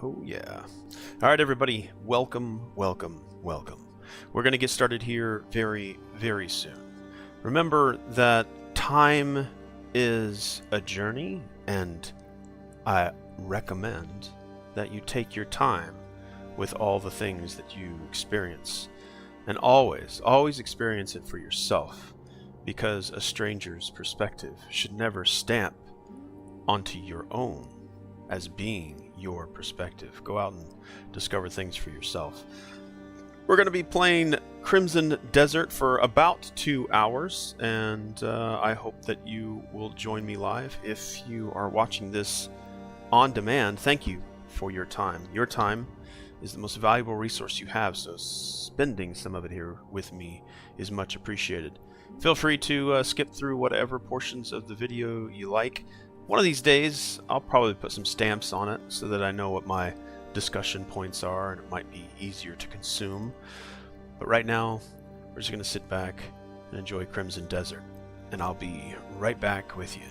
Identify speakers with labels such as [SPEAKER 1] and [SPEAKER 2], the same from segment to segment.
[SPEAKER 1] Oh yeah. All right, everybody. Welcome, welcome, welcome. We're going to get started here very, very soon. Remember that time is a journey, and I recommend that you take your time with all the things that you experience. And always, always experience it for yourself, because a stranger's perspective should never stamp onto your own as being your perspective. Go out and discover things for yourself. We're going to be playing Crimson Desert for about 2 hours, and I hope that you will join me live. If you are watching this on demand, thank you for your time. Your time is the most valuable resource you have, so spending some of it here with me is much appreciated. Feel free to skip through whatever portions of the video you like. One of these days, I'll probably put some stamps on it so that I know what my discussion points are, and it might be easier to consume. But right now, we're just going to sit back and enjoy Crimson Desert, and I'll be right back with you.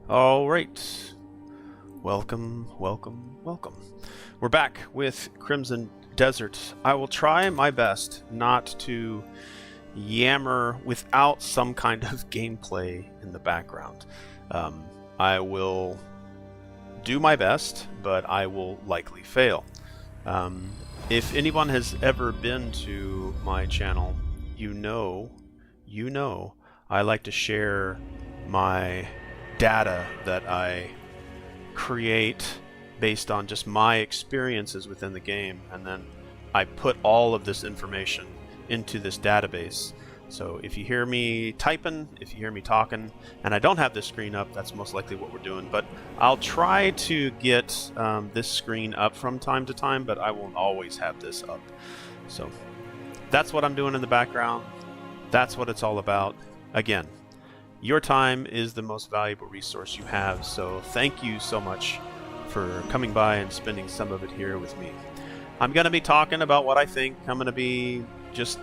[SPEAKER 1] All right. Welcome, welcome, welcome. We're back with Crimson Desert. I will try my best not to yammer without some kind of gameplay in the background. I will do my best, but I will likely fail. If anyone has ever been to my channel, you know, I like to share my data that I create based on just my experiences within the game, and then I put all of this information into this database. So if you hear me typing, if you hear me talking, and I don't have this screen up, that's most likely what we're doing. But I'll try to get this screen up from time to time, but I won't always have this up. So that's what I'm doing in the background. That's what it's all about. Again, your time is the most valuable resource you have, so thank you so much for coming by and spending some of it here with me. I'm going to be talking about what I think. I'm going to be just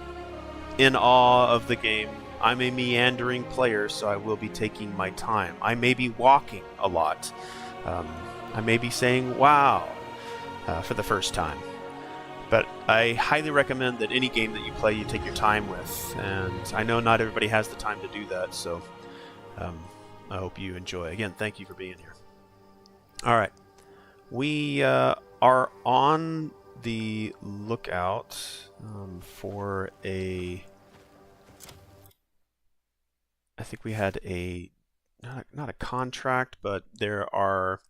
[SPEAKER 1] in awe of the game. I'm a meandering player, so I will be taking my time. I may be walking a lot. I may be saying wow for the first time. But I highly recommend that any game that you play, you take your time with. And I know not everybody has the time to do that, so I hope you enjoy. Again, thank you for being here. All right. We are on the lookout for a... I think we had a... Not a contract, but there are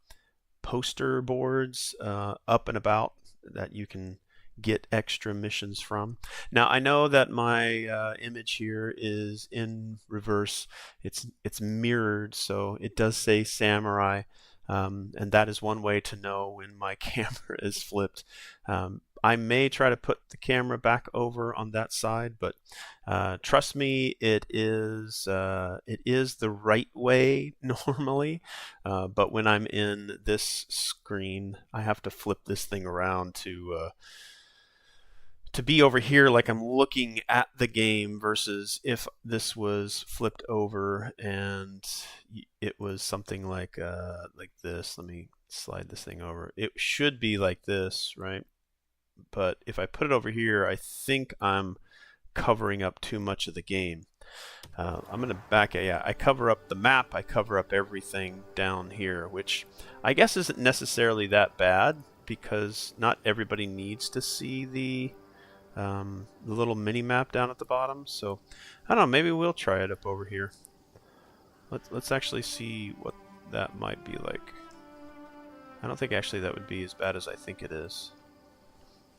[SPEAKER 1] poster boards up and about that you can get extra missions from. Now I know that my image here is in reverse. It's mirrored, so it does say samurai, and that is one way to know when my camera is flipped. I may try to put the camera back over on that side, but trust me, it is the right way normally. But when I'm in this screen, I have to flip this thing around to be over here like I'm looking at the game, versus if this was flipped over and it was something like this. Let me slide this thing over. It should be like this, right? But if I put it over here, I think I'm covering up too much of the game. I'm going to back it. Yeah, I cover up the map. I cover up everything down here, which I guess isn't necessarily that bad, because not everybody needs to see the little mini map down at the bottom. So I don't know, maybe we'll try it up over here. Let's actually see what that might be like. I don't think actually that would be as bad as I think it is.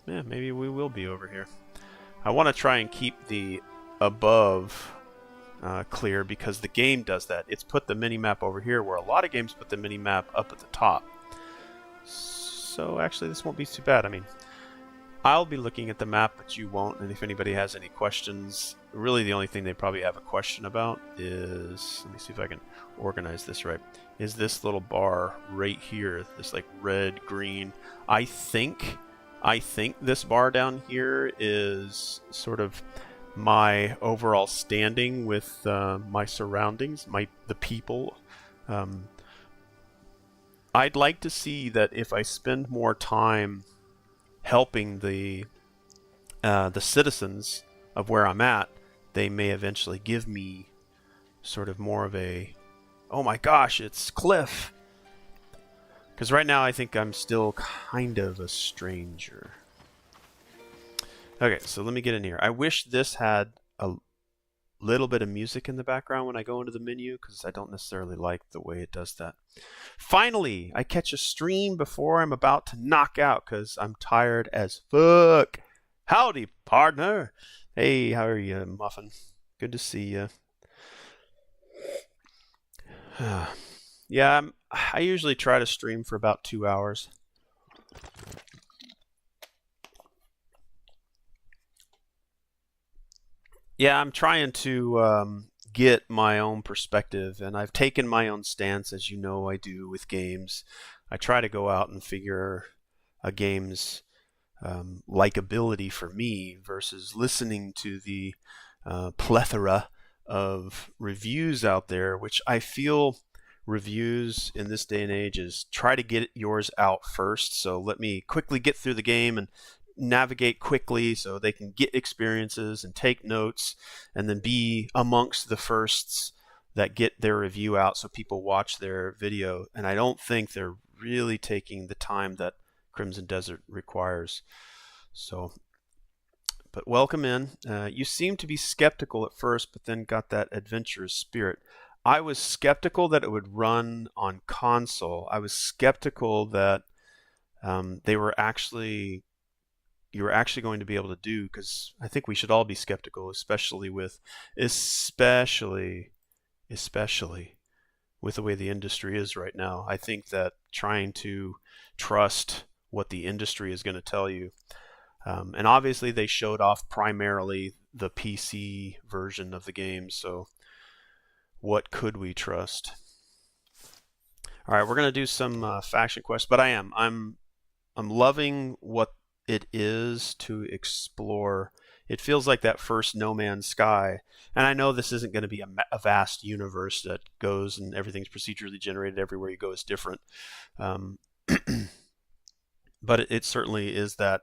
[SPEAKER 1] Yeah, maybe we will be over here. I want to try and keep the above clear, because the game does that. It's put the mini map over here, where a lot of games put the mini map up at the top. So actually this won't be too bad. I mean, I'll be looking at the map, but you won't. And if anybody has any questions, really the only thing they probably have a question about is, let me see if I can organize this right, is this little bar right here, this like red, green. I think this bar down here is sort of my overall standing with my surroundings, the people. I'd like to see that if I spend more time helping the citizens of where I'm at, they may eventually give me sort of more of a, oh my gosh, it's Cliff. Because right now I think I'm still kind of a stranger. Okay, so let me get in here. I wish this had a little bit of music in the background when I go into the menu, because I don't necessarily like the way it does that. Finally, I catch a stream before I'm about to knock out, because I'm tired as fuck. Howdy, partner. Hey, how are you, Muffin? Good to see you. Yeah, I usually try to stream for about 2 hours. Yeah, I'm trying to get my own perspective, and I've taken my own stance, as you know I do with games. I try to go out and figure a game's likability for me, versus listening to the plethora of reviews out there, which I feel reviews in this day and age is try to get yours out first. So let me quickly get through the game and navigate quickly so they can get experiences and take notes and then be amongst the firsts that get their review out so people watch their video. And I don't think they're really taking the time that Crimson Desert requires. So, but welcome in. You seemed to be skeptical at first, but then got that adventurous spirit. I was skeptical that it would run on console. I was skeptical that you were actually going to be able to do, because I think we should all be skeptical, especially with the way the industry is right now. I think that trying to trust what the industry is going to tell you, and obviously they showed off primarily the PC version of the game, so what could we trust? All right, we're going to do some faction quests, but I'm loving what it is to explore. It feels like that first No Man's Sky, and I know this isn't going to be a vast universe that goes and everything's procedurally generated, everywhere you go is different, but it certainly is that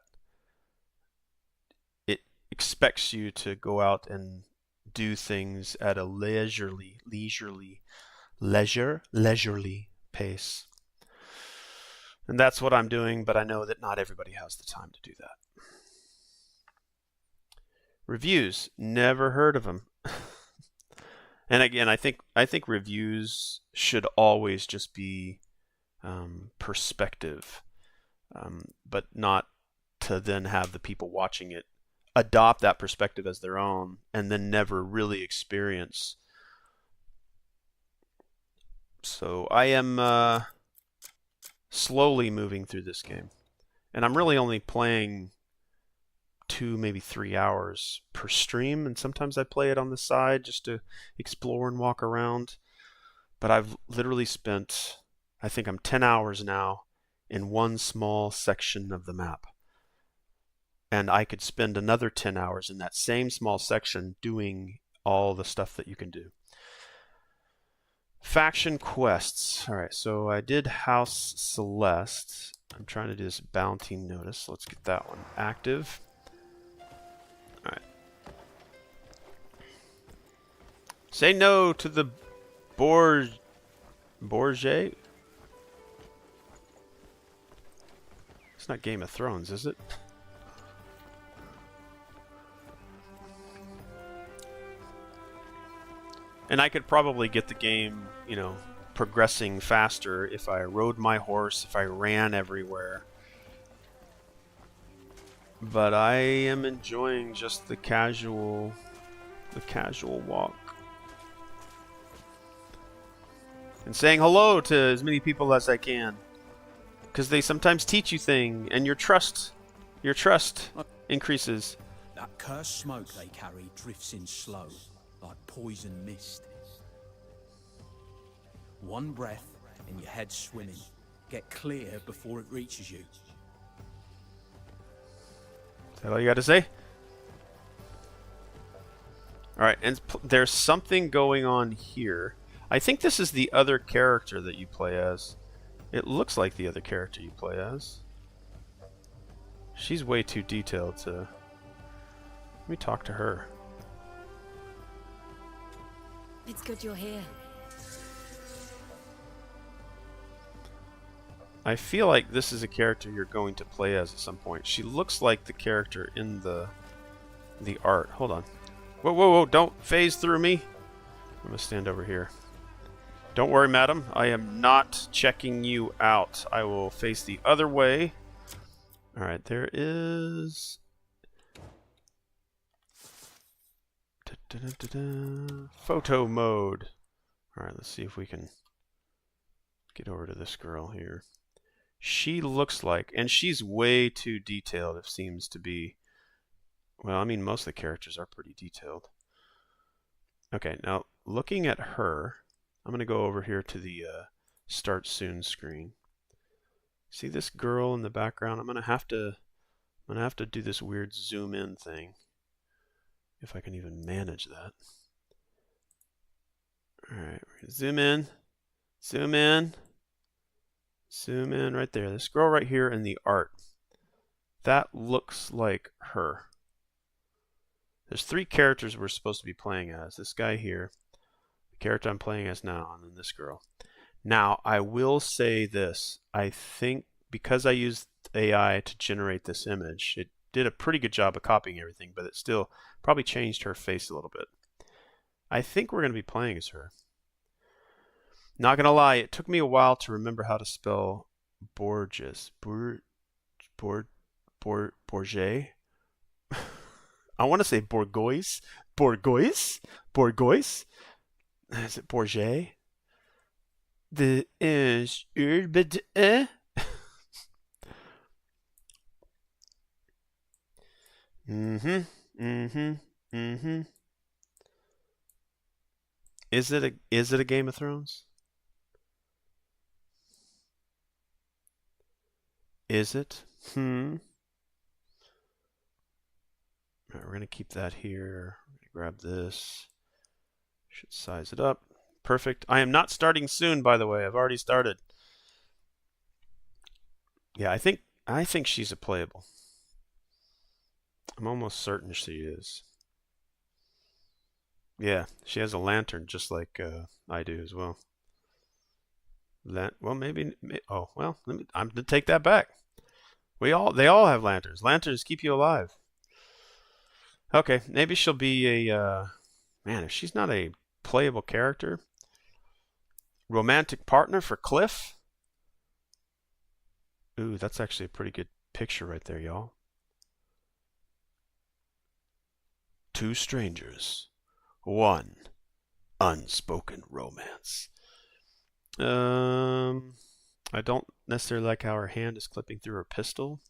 [SPEAKER 1] it expects you to go out and do things at a leisurely pace. And that's what I'm doing, but I know that not everybody has the time to do that. Reviews, never heard of them. And again, I think reviews should always just be perspective, but not to then have the people watching it adopt that perspective as their own and then never really experience. So I am slowly moving through this game, and I'm really only playing 2, maybe 3 hours per stream, and sometimes I play it on the side just to explore and walk around. But I've literally spent, I think I'm 10 hours now in one small section of the map, and I could spend another 10 hours in that same small section doing all the stuff that you can do. Faction quests. All right, so I did House Celeste. I'm trying to do this bounty notice. Let's get that one active. All right. Say no to the Bourget. It's not Game of Thrones, is it? And I could probably get the game, progressing faster if I rode my horse, if I ran everywhere. But I am enjoying just the casual walk. And saying hello to as many people as I can. Because they sometimes teach you things, and your trust increases.
[SPEAKER 2] That cursed smoke they carry drifts in slow, like poison mist. One breath and your head's swimming. Get clear before it reaches you.
[SPEAKER 1] Is that all you got to say? Alright, and there's something going on here. I think this is the other character that you play as. It looks like the other character you play as. She's way too detailed to... Let me talk to her.
[SPEAKER 3] It's good you're here.
[SPEAKER 1] I feel like this is a character you're going to play as at some point. She looks like the character in the art. Hold on. Whoa, whoa, whoa, don't phase through me. I'm going to stand over here. Don't worry, madam. I am not checking you out. I will face the other way. Alright, there is... Photo mode. Alright, let's see if we can get over to this girl here. She looks like, and she's way too detailed, it seems to be. Well, I mean, most of the characters are pretty detailed. Okay, now looking at her, I'm going to go over here to the Start Soon screen. See this girl in the background? I'm going to have to do this weird zoom in thing. If I can even manage that. Alright, we're going to zoom in. Zoom in. Zoom in right there. This girl right here in the art. That looks like her. There's 3 characters we're supposed to be playing as. This guy here, the character I'm playing as now, and then this girl. Now, I will say this. I think because I used AI to generate this image, it did a pretty good job of copying everything, but it still probably changed her face a little bit. I think we're going to be playing as her. Not going to lie, it took me a while to remember how to spell Borges. Bourget? I want to say Bourgois. Bourgois? Bourgois? Is it Bourget? The is mm-hmm. Is it a Game of Thrones? Is it? Alright, we're gonna keep that here. Grab this. Should size it up. Perfect. I am not starting soon, by the way. I've already started. Yeah, I think she's a playable. I'm almost certain she is. Yeah, she has a lantern just like I do as well. Well, maybe. Oh, well, I'm gonna take that back. They all have lanterns. Lanterns keep you alive. Okay, maybe she'll be a man. If she's not a playable character, romantic partner for Cliff. Ooh, that's actually a pretty good picture right there, y'all. 2 strangers, 1 unspoken romance. I don't necessarily like how her hand is clipping through her pistol,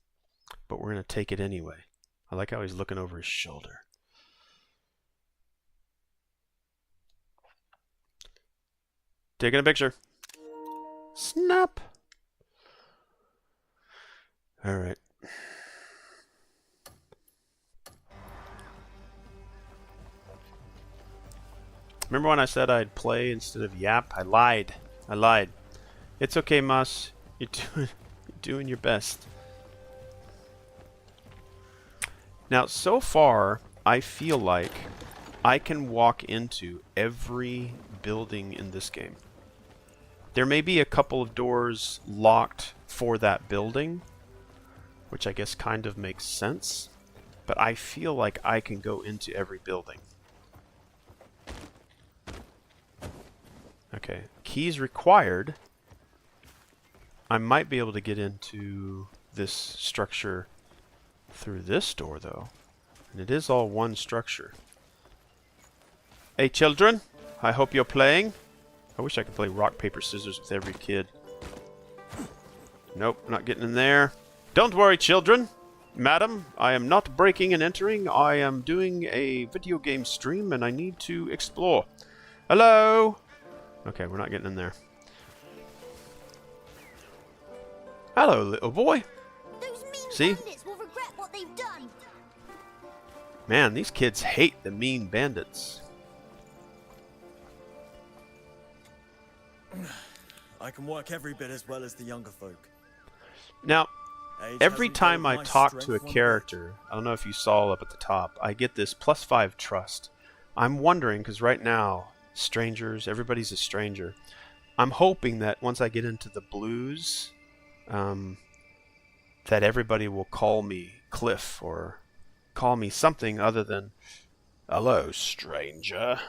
[SPEAKER 1] but we're going to take it anyway. I like how he's looking over his shoulder. Taking a picture. Snap. All right. Remember when I said I'd play instead of yap? I lied. It's okay, Moss. You're doing your best. Now, so far, I feel like I can walk into every building in this game. There may be a couple of doors locked for that building, which I guess kind of makes sense, but I feel like I can go into every building. Okay, keys required. I might be able to get into this structure through this door, though. And it is all one structure. Hey, children. I hope you're playing. I wish I could play rock, paper, scissors with every kid. Nope, not getting in there. Don't worry, children. Madam, I am not breaking and entering. I am doing a video game stream and I need to explore. Hello? Okay, we're not getting in there. Hello, little boy.
[SPEAKER 3] Those mean
[SPEAKER 1] See?
[SPEAKER 3] bandits will regret what they've done.
[SPEAKER 1] Man, these kids hate the mean bandits.
[SPEAKER 2] I can work every bit as well as the younger folk.
[SPEAKER 1] Now,
[SPEAKER 2] Age
[SPEAKER 1] every
[SPEAKER 2] hasn't
[SPEAKER 1] time
[SPEAKER 2] dulled
[SPEAKER 1] I
[SPEAKER 2] my
[SPEAKER 1] talk to a
[SPEAKER 2] strength one
[SPEAKER 1] character, I don't know if you saw up at the top, I get this +5 trust. I'm wondering, because right now, strangers, everybody's a stranger. I'm hoping that once I get into the blues, that everybody will call me Cliff or call me something other than, hello, stranger.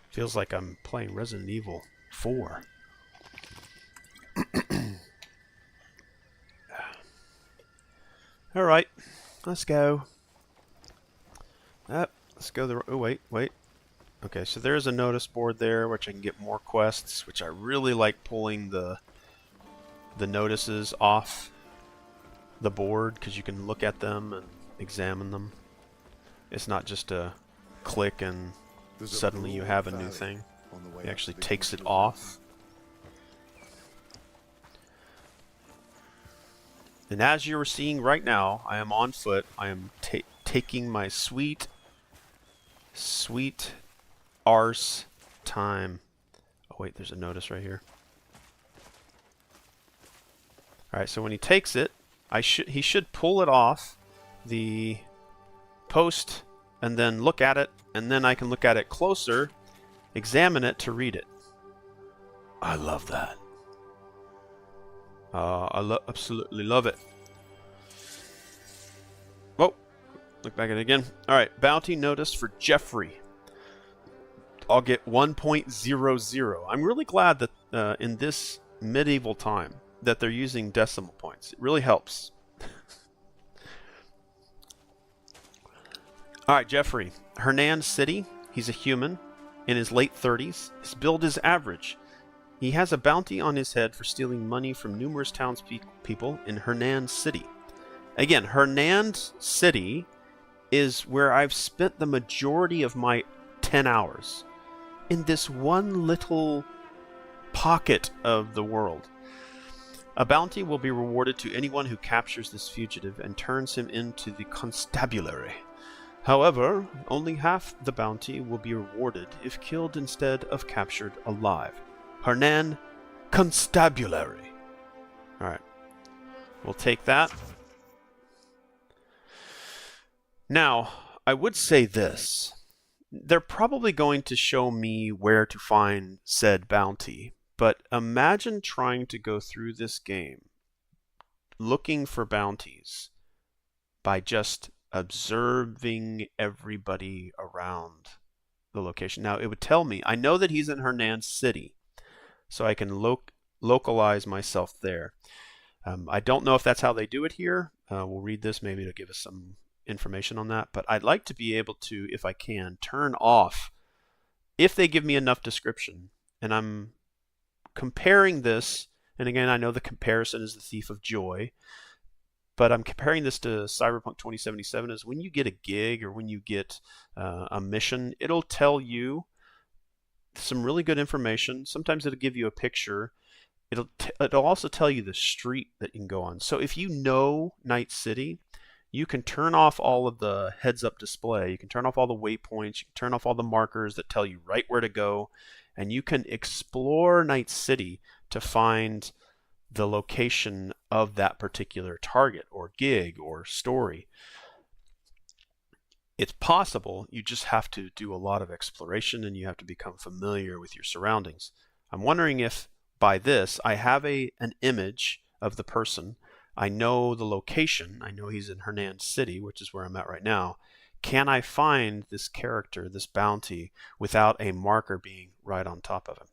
[SPEAKER 1] Feels like I'm playing Resident Evil 4. Alright, let's go. Let's go oh, wait. Okay, so there's a notice board there, which I can get more quests, which I really like pulling the notices off the board, because you can look at them and examine them. It's not just a click and suddenly you have a new thing. It actually takes it off. And as you're seeing right now, I am on foot. I am taking my sweet arse time. Oh wait, there's a notice right here. Alright, so when he takes it, He should pull it off the post and then look at it, and then I can look at it closer, examine it to read it. I love that. Absolutely love it. Whoa. Look back at it again. Alright, bounty notice for Jeffrey. I'll get 1.00. I'm really glad that in this medieval time that they're using decimal points. It really helps. Alright, Jeffrey. Hernan City. He's a human in his late 30s. His build is average. He has a bounty on his head for stealing money from numerous townspeople in Hernan City. Again, Hernan City is where I've spent the majority of my 10 hours. In this one little pocket of the world. A bounty will be rewarded to anyone who captures this fugitive and turns him into the constabulary. However, only half the bounty will be rewarded if killed instead of captured alive. Hernan Constabulary. Alright. We'll take that. Now, I would say this. They're probably going to show me where to find said bounty, but imagine trying to go through this game looking for bounties by just observing everybody around the location. Now, it would tell me, I know that he's in Hernan City, so I can localize myself there. I don't know if that's how they do it here. We'll read this. Maybe it'll give us some information on that. But I'd like to be able to, if I can, turn off, if they give me enough description. And I'm comparing this, and again, I know the comparison is the thief of joy, but I'm comparing this to Cyberpunk 2077 as when you get a gig or when you get a mission, it'll tell you some really good information. Sometimes it'll give you a picture. It'll also tell you the street that you can go on. So if you know Night City, you can turn off all of the heads-up display. You can turn off all the waypoints. You can turn off all the markers that tell you right where to go. And you can explore Night City to find the location of that particular target or gig or story. It's possible. You just have to do a lot of exploration and you have to become familiar with your surroundings. I'm wondering if by this I have an image of the person. I know the location. I know he's in Hernan City, which is where I'm at right now. Can I find this character, this bounty, without a marker being right on top of him?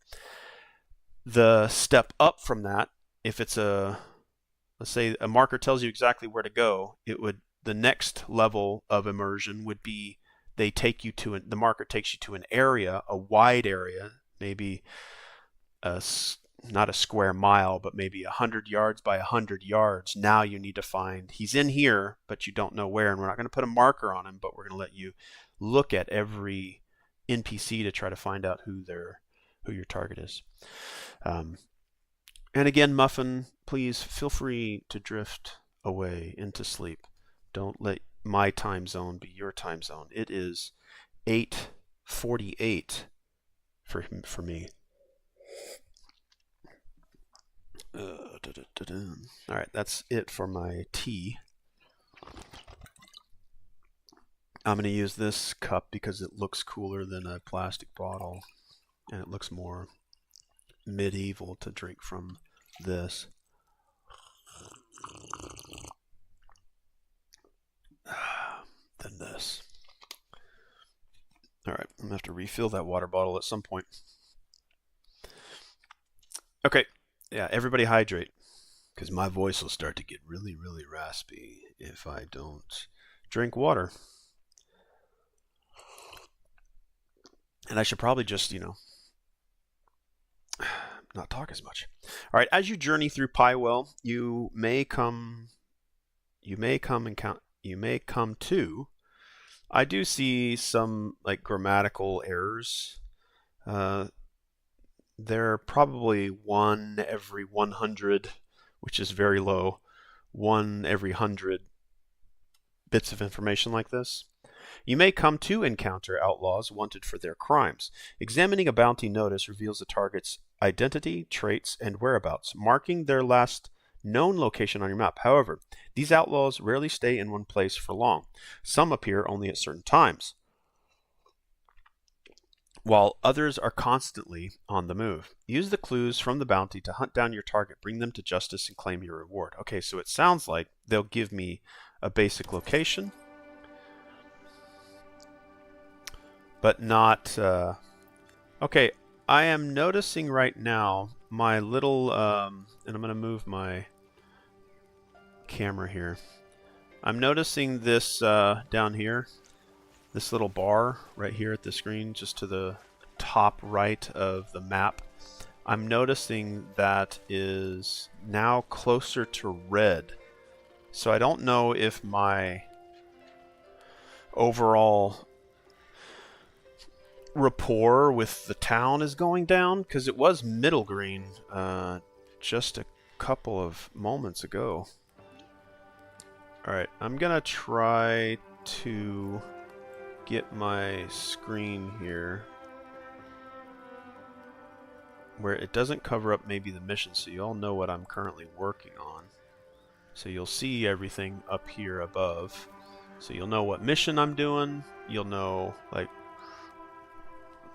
[SPEAKER 1] The step up from that, if it's let's say a marker tells you exactly where to go, the next level of immersion would be the marker takes you to an area, a wide area, maybe not a square mile, but maybe 100 yards by 100 yards. Now you need to find, he's in here, but you don't know where, and we're not going to put a marker on him, but we're going to let you look at every NPC to try to find out who your target is. And again, Muffin, please feel free to drift away into sleep. Don't let my time zone be your time zone. It is 8:48 for me. All right, that's it for my tea. I'm going to use this cup because it looks cooler than a plastic bottle, and it looks more medieval to drink from this. Than this. All right, I'm going to have to refill that water bottle at some point. Okay. Yeah, everybody hydrate, because my voice will start to get really, really raspy if I don't drink water. And I should probably just, not talk as much. All right, as you journey through Pywell, you may come to. I do see some grammatical errors. They're probably 1 every 100, which is very low. 1 every 100 bits of information like this. You may come to encounter outlaws wanted for their crimes. Examining a bounty notice reveals the target's identity, traits, and whereabouts. Marking their last known location on your map. However, these outlaws rarely stay in one place for long. Some appear only at certain times, while others are constantly on the move. Use the clues from the bounty to hunt down your target, bring them to justice, and claim your reward. Okay, so it sounds like they'll give me a basic location, but not... Okay, I am noticing right now my little... and I'm going to move my camera here. I'm noticing this down here. This little bar right here at the screen, just to the top right of the map. I'm noticing that is now closer to red. So I don't know if my overall rapport with the town is going down, because it was middle green just a couple of moments ago. Alright, I'm gonna try to get my screen here where it doesn't cover up maybe the mission, so you all know what I'm currently working on. So you'll see everything up here above. So you'll know what mission I'm doing. You'll know like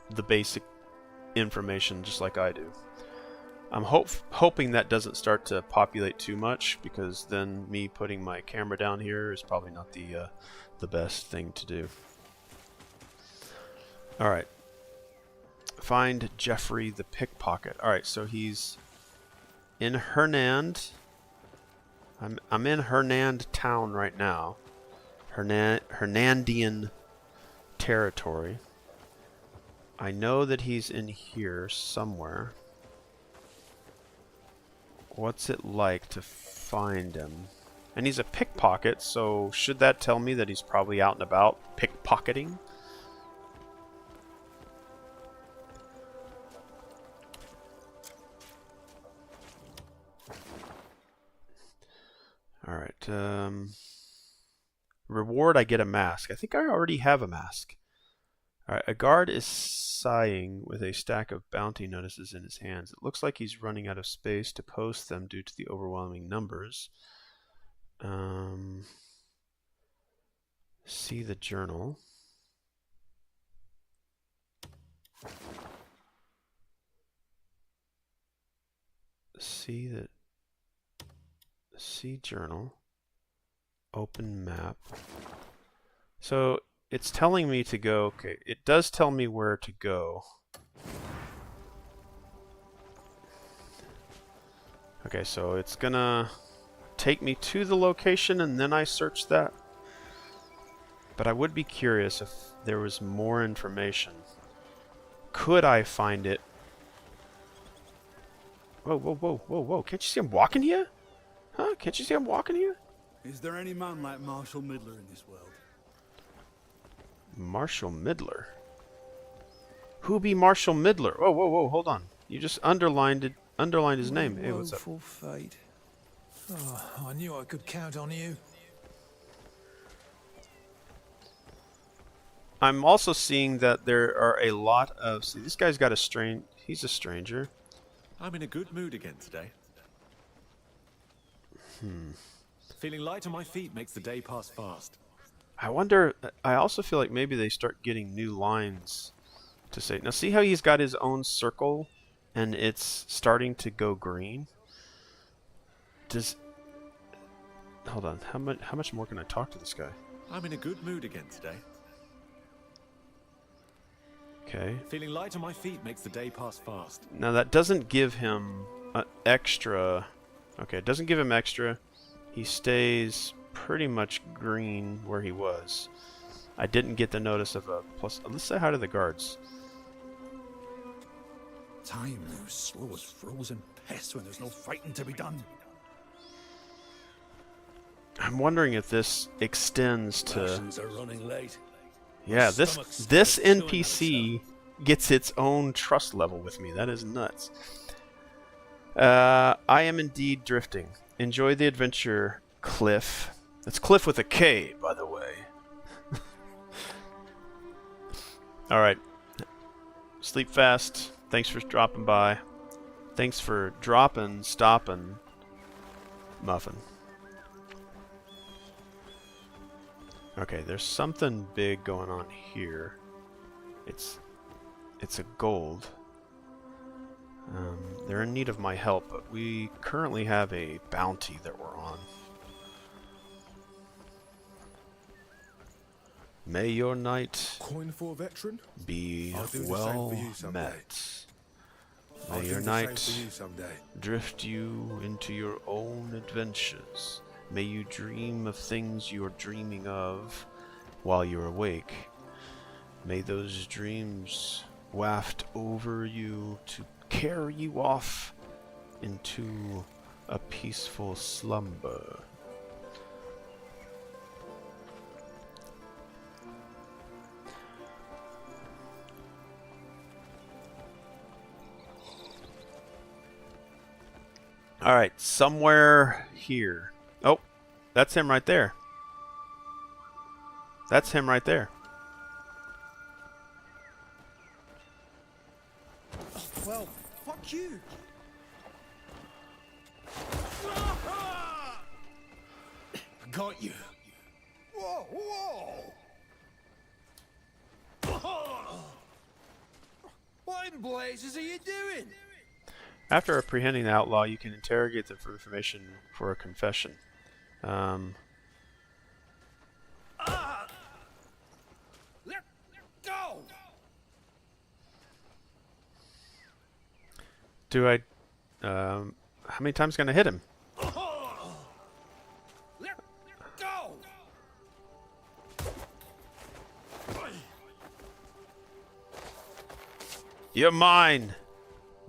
[SPEAKER 1] the basic information just like I do. I'm hoping that doesn't start to populate too much, because then me putting my camera down here is probably not the best thing to do. Alright. Find Jeffrey the pickpocket. Alright, so he's in Hernand. I'm in Hernand town right now. Hernandian territory. I know that he's in here somewhere. What's it like to find him? And he's a pickpocket, so should that tell me that he's probably out and about pickpocketing? Alright, reward, I get a mask. I think I already have a mask. Alright, a guard is sighing with a stack of bounty notices in his hands. It looks like he's running out of space to post them due to the overwhelming numbers. See the journal. See journal. Open map. So it's telling me to go. Okay, it does tell me where to go. Okay, so it's gonna take me to the location and then I search that. But I would be curious if there was more information. Could I find it? Whoa, whoa, whoa, whoa, whoa. Can't you see I'm walking here? Huh? Can't you see I'm walking here?
[SPEAKER 2] Is there any man like Marshal Midler in this world?
[SPEAKER 1] Marshal Midler? Who be Marshal Midler? Whoa, whoa, whoa, hold on. You just underlined his name. Hey, what's up?
[SPEAKER 4] Woeful fate. Oh, I knew I could count on you.
[SPEAKER 1] I'm also seeing that there are a lot of... See, this guy's got a he's a stranger.
[SPEAKER 5] I'm in a good mood again today. Feeling light on my feet makes the day pass fast.
[SPEAKER 1] I wonder... I also feel like maybe they start getting new lines to say... Now, see how he's got his own circle and it's starting to go green? Does... Hold on. How much more can I talk to this guy?
[SPEAKER 5] I'm in a good mood again today.
[SPEAKER 1] Okay.
[SPEAKER 5] Feeling light on my feet makes the day pass fast.
[SPEAKER 1] Now that doesn't give him extra... Okay, it doesn't give him extra. He stays pretty much green where he was. I didn't get the notice of a plus... Let's say hi to the guards.
[SPEAKER 2] Time moves slow as frozen pest when there's no fighting to be done.
[SPEAKER 1] I'm wondering if this extends to...
[SPEAKER 2] Rations are running late.
[SPEAKER 1] Yeah, this NPC gets its own trust level with me. That is nuts. I am indeed drifting. Enjoy the adventure, Cliff. That's Cliff with a K, by the way. Alright. Sleep fast. Thanks for dropping by. Thanks for stopping muffin. Okay, there's something big going on here. It's a gold. They're in need of my help, but we currently have a bounty that we're on. May your night
[SPEAKER 6] Coin for a veteran?
[SPEAKER 1] be
[SPEAKER 6] I'll do the same
[SPEAKER 1] well
[SPEAKER 6] for you someday.
[SPEAKER 1] met.
[SPEAKER 6] I'll
[SPEAKER 1] May
[SPEAKER 6] do
[SPEAKER 1] your
[SPEAKER 6] the
[SPEAKER 1] night
[SPEAKER 6] same for you someday.
[SPEAKER 1] drift you into your own adventures. May you dream of things you are dreaming of while you're awake. May those dreams waft over you to carry you off into a peaceful slumber. Alright, somewhere here. Oh, that's him right there. That's him right there.
[SPEAKER 2] Well, fuck you.
[SPEAKER 6] Got you.
[SPEAKER 2] Whoa, whoa! What in blazes are you doing?
[SPEAKER 1] After apprehending the outlaw, you can interrogate them for information for a confession.
[SPEAKER 2] Let go!
[SPEAKER 1] Do I... how many times can I hit him?
[SPEAKER 2] Let go!
[SPEAKER 1] You're mine,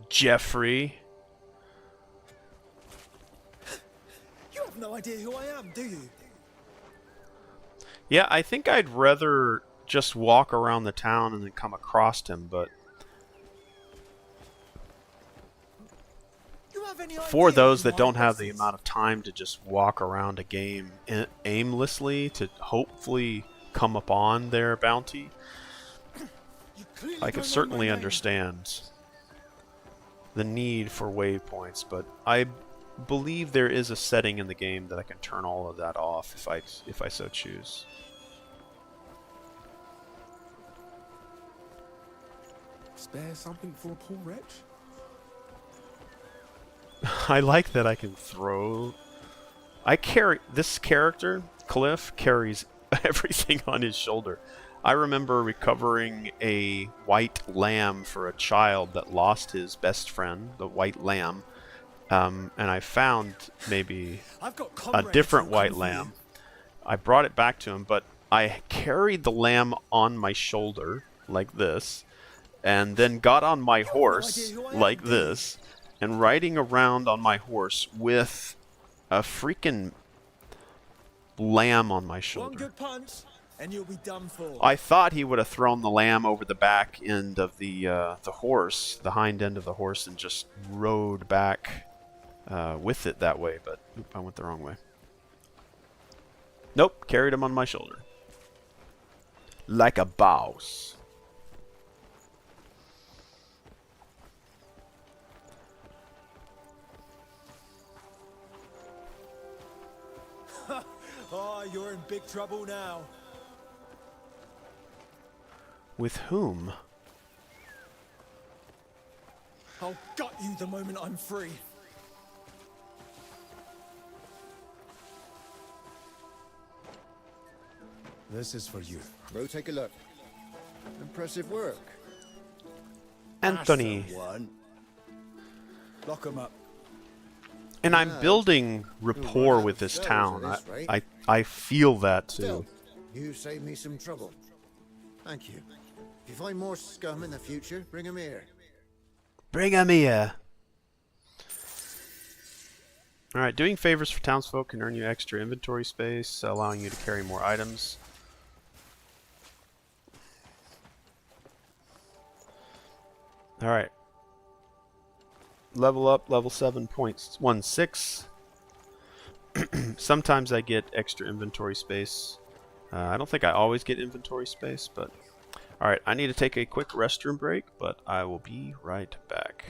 [SPEAKER 1] Jeffrey.
[SPEAKER 2] You have no idea who I am, do you?
[SPEAKER 1] Yeah, I think I'd rather just walk around the town and then come across him, but
[SPEAKER 2] You have any
[SPEAKER 1] for
[SPEAKER 2] idea
[SPEAKER 1] those
[SPEAKER 2] who
[SPEAKER 1] that
[SPEAKER 2] my
[SPEAKER 1] don't have
[SPEAKER 2] boss
[SPEAKER 1] the
[SPEAKER 2] is?
[SPEAKER 1] amount of time to just walk around a game aimlessly to hopefully come upon their bounty,
[SPEAKER 2] You clearly
[SPEAKER 1] I
[SPEAKER 2] don't
[SPEAKER 1] could
[SPEAKER 2] know
[SPEAKER 1] certainly
[SPEAKER 2] my name.
[SPEAKER 1] understand the need for waypoints, but I believe there is a setting in the game that I can turn all of that off if I so choose.
[SPEAKER 6] Spare something for a poor wretch?
[SPEAKER 1] I like that I can throw. I carry this character, Cliff, carries everything on his shoulder. I remember recovering a white lamb for a child that lost his best friend, the white lamb, and I found maybe
[SPEAKER 2] I've got
[SPEAKER 1] a
[SPEAKER 2] comrades
[SPEAKER 1] different
[SPEAKER 2] who'll come
[SPEAKER 1] white
[SPEAKER 2] for
[SPEAKER 1] lamb.
[SPEAKER 2] you.
[SPEAKER 1] I brought it back to him, but I carried the lamb on my shoulder like this, and then got on my horse
[SPEAKER 2] idea who I am,
[SPEAKER 1] like
[SPEAKER 2] do you?
[SPEAKER 1] this, and riding around on my horse with a freaking lamb on my
[SPEAKER 2] One
[SPEAKER 1] shoulder.
[SPEAKER 2] good punch, and you'll be done for.
[SPEAKER 1] I thought he would have thrown the lamb over the back end of the horse, the hind end of the horse, and just rode back with it that way, but oop, I went the wrong way. Nope, carried him on my shoulder. Like a boss.
[SPEAKER 2] Oh, you're in big trouble now.
[SPEAKER 1] With whom?
[SPEAKER 2] I'll gut you the moment I'm free.
[SPEAKER 6] This is for you.
[SPEAKER 7] Go take a look. Impressive work.
[SPEAKER 1] Anthony.
[SPEAKER 7] That's the one.
[SPEAKER 2] Lock 'em up.
[SPEAKER 1] And I'm
[SPEAKER 7] Yeah.
[SPEAKER 1] building rapport
[SPEAKER 7] have
[SPEAKER 1] with this
[SPEAKER 7] fellows
[SPEAKER 1] town.
[SPEAKER 7] in this, right?
[SPEAKER 1] I feel that too.
[SPEAKER 7] Still, you saved me some trouble. Thank you. If you find more scum in the future, bring 'em here.
[SPEAKER 1] Bring him here. Alright, doing favors for townsfolk can earn you extra inventory space, allowing you to carry more items. Alright. Level up, level 7.16. Sometimes I get extra inventory space. I don't think I always get inventory space, but... Alright, I need to take a quick restroom break, but I will be right back.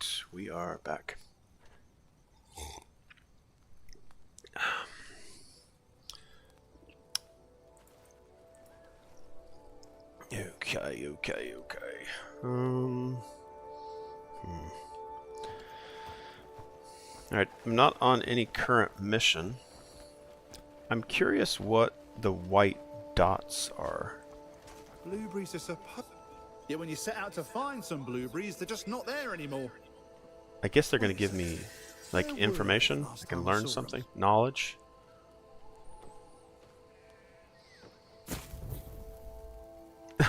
[SPEAKER 1] Alright, we are back. Okay. Alright, I'm not on any current mission. I'm curious what the white dots are.
[SPEAKER 8] Blueberries are supposed... Yeah, when you set out to find some blueberries, they're just not there anymore.
[SPEAKER 1] I guess they're going to give me, like, information. I can learn something. Knowledge.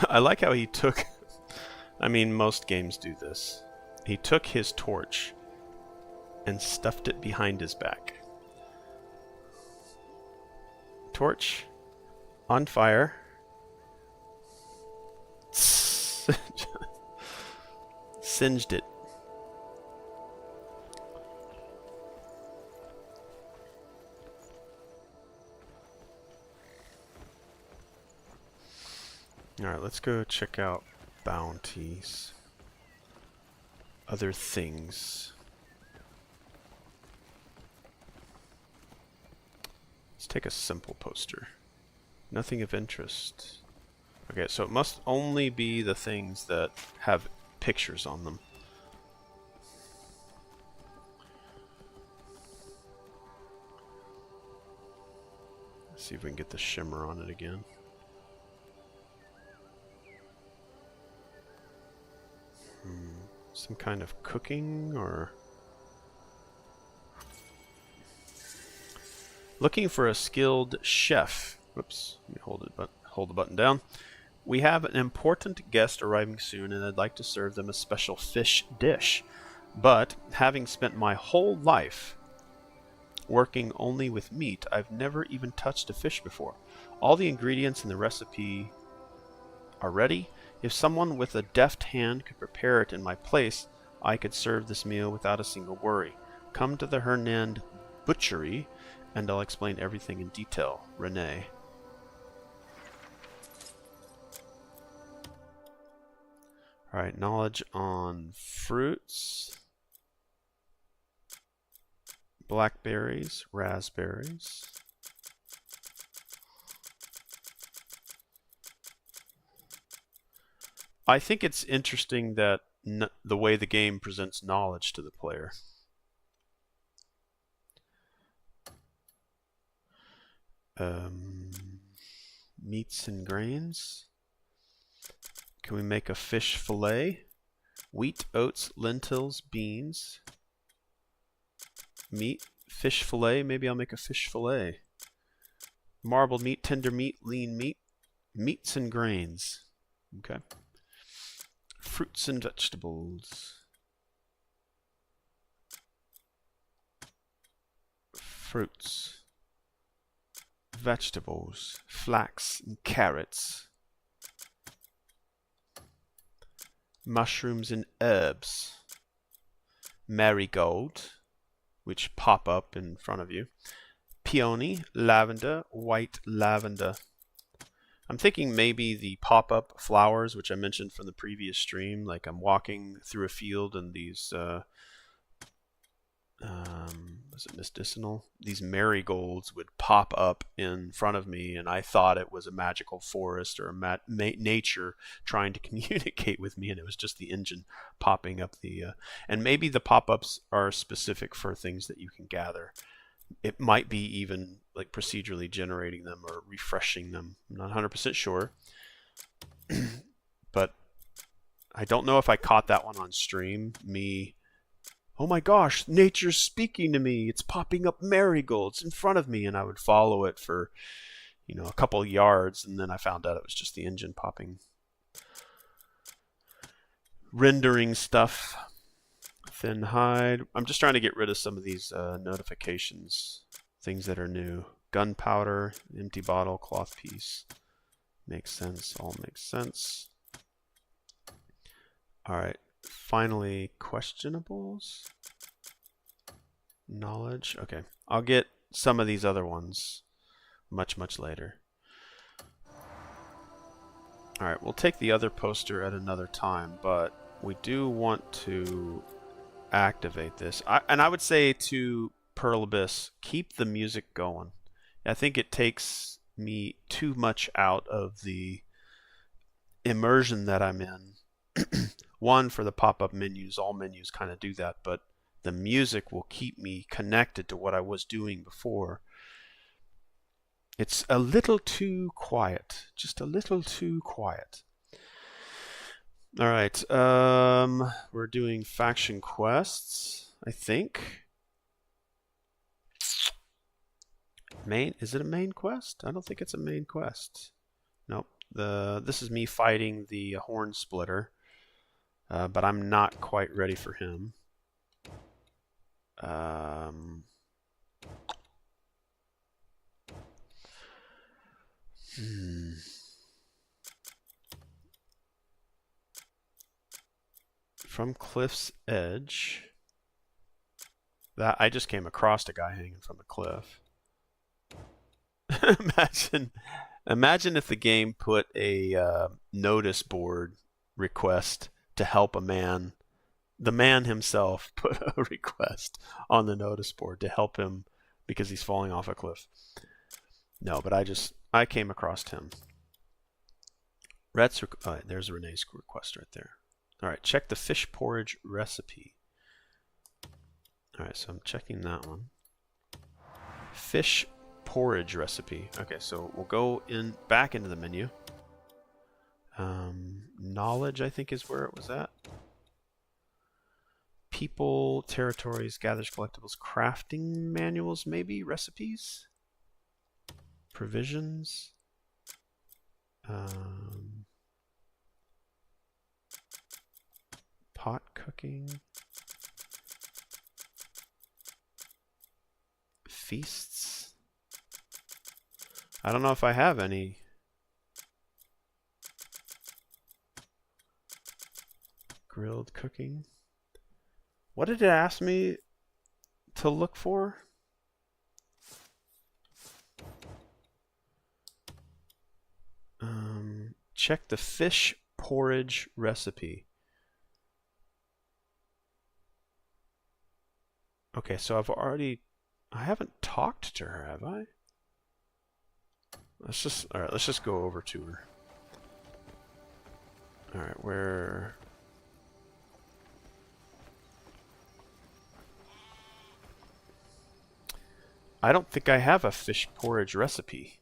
[SPEAKER 1] I like how he took... I mean, most games do this. He took his torch and stuffed it behind his back. Torch on fire. Singed it. Alright, let's go check out bounties. Other things. Let's take a simple poster. Nothing of interest. Okay, so it must only be the things that have pictures on them. Let's see if we can get the shimmer on it again. Some kind of cooking or... Looking for a skilled chef. Whoops, let me hold the button down. We have an important guest arriving soon, and I'd like to serve them a special fish dish. But, having spent my whole life working only with meat, I've never even touched a fish before. All the ingredients in the recipe are ready. If someone with a deft hand could prepare it in my place, I could serve this meal without a single worry. Come to the Hernand Butchery, and I'll explain everything in detail. Renee. Alright, knowledge on fruits. Blackberries, raspberries. I think it's interesting that the way the game presents knowledge to the player. Meats and grains. Can we make a fish fillet? Wheat, oats, lentils, beans. Meat, fish fillet. Maybe I'll make a fish fillet. Marbled meat, tender meat, lean meat. Meats and grains. Okay. Fruits and vegetables. Fruits. Vegetables. Flax and carrots. Mushrooms and herbs. Marigold, which pop up in front of you. Peony, lavender, white lavender. I'm thinking maybe the pop-up flowers, which I mentioned from the previous stream, like I'm walking through a field and these, was it medicinal? These marigolds would pop up in front of me, and I thought it was a magical forest or nature trying to communicate with me, and it was just the engine popping up the, and maybe the pop-ups are specific for things that you can gather. It might be even like procedurally generating them or refreshing them. I'm not 100% sure. But I don't know if I caught that one on stream. Oh my gosh, nature's speaking to me. It's popping up marigolds in front of me. And I would follow it for, a couple yards. And then I found out it was just the engine popping. Rendering stuff. Thin hide. I'm just trying to get rid of some of these notifications, things that are new. Gunpowder, empty bottle, cloth piece. Makes sense. All makes sense. All right. Finally, questionables. Knowledge. Okay. I'll get some of these other ones much, much later. All right. We'll take the other poster at another time, but we do want to activate this. And I would say to Pearl Abyss, keep the music going. I think it takes me too much out of the immersion that I'm in. One, for the pop-up menus, all menus kind of do that, but the music will keep me connected to what I was doing before. It's a little too quiet, just a little too quiet. All right, we're doing faction quests, I think. Is it a main quest? I don't think it's a main quest. Nope. This is me fighting the Horn Splitter, but I'm not quite ready for him. From Cliff's Edge. That I just came across a guy hanging from a cliff. Imagine if the game put a notice board request to help a man. The man himself put a request on the notice board to help him because he's falling off a cliff. No, but I came across him. There's Renee's request right there. All right, check the fish porridge recipe. All right, so I'm checking that one. Fish porridge recipe. Okay, so we'll go back into the menu. Knowledge, I think, is where it was at. People, territories, gathers collectibles, crafting manuals, maybe recipes, provisions. Pot cooking, feasts. I don't know if I have any. Grilled cooking. What did it ask me to look for? Check the fish porridge recipe. Okay, so I haven't talked to her, have I? Let's just go over to her. All right, where? I don't think I have a fish porridge recipe.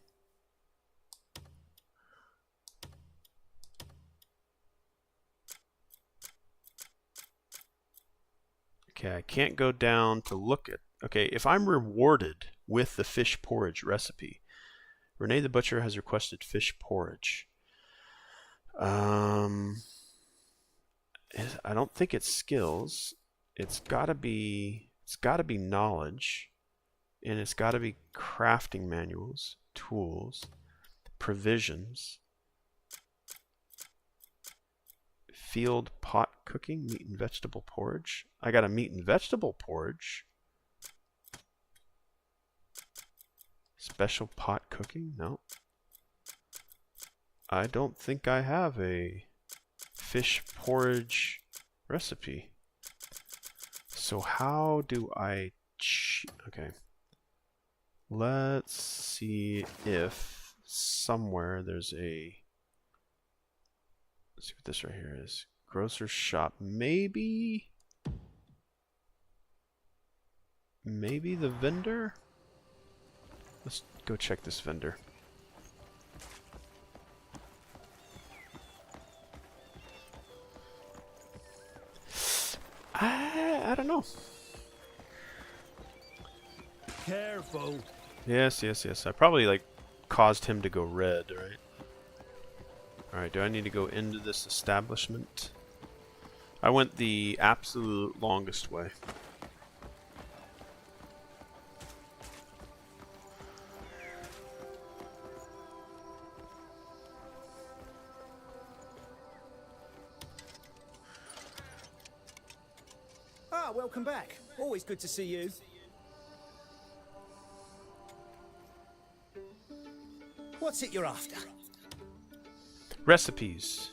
[SPEAKER 1] Okay, I can't go down to look at... Okay, if I'm rewarded with the fish porridge recipe, Renee the Butcher has requested fish porridge. I don't think it's skills. It's gotta be knowledge, and it's gotta be crafting manuals, tools, provisions, field pot cooking, meat and vegetable porridge. I got a meat and vegetable porridge. Special pot cooking? No. I don't think I have a fish porridge recipe. So how do I... Okay. Let's see if somewhere there's a... Let's see what this right here is. Grocer's shop. Maybe the vendor? Let's go check this vendor. I don't know.
[SPEAKER 2] Careful.
[SPEAKER 1] Yes. I probably caused him to go red, right? Alright, do I need to go into this establishment? I went the absolute longest way.
[SPEAKER 2] Ah, welcome back. Always good to see you. What's it you're after?
[SPEAKER 1] Recipes.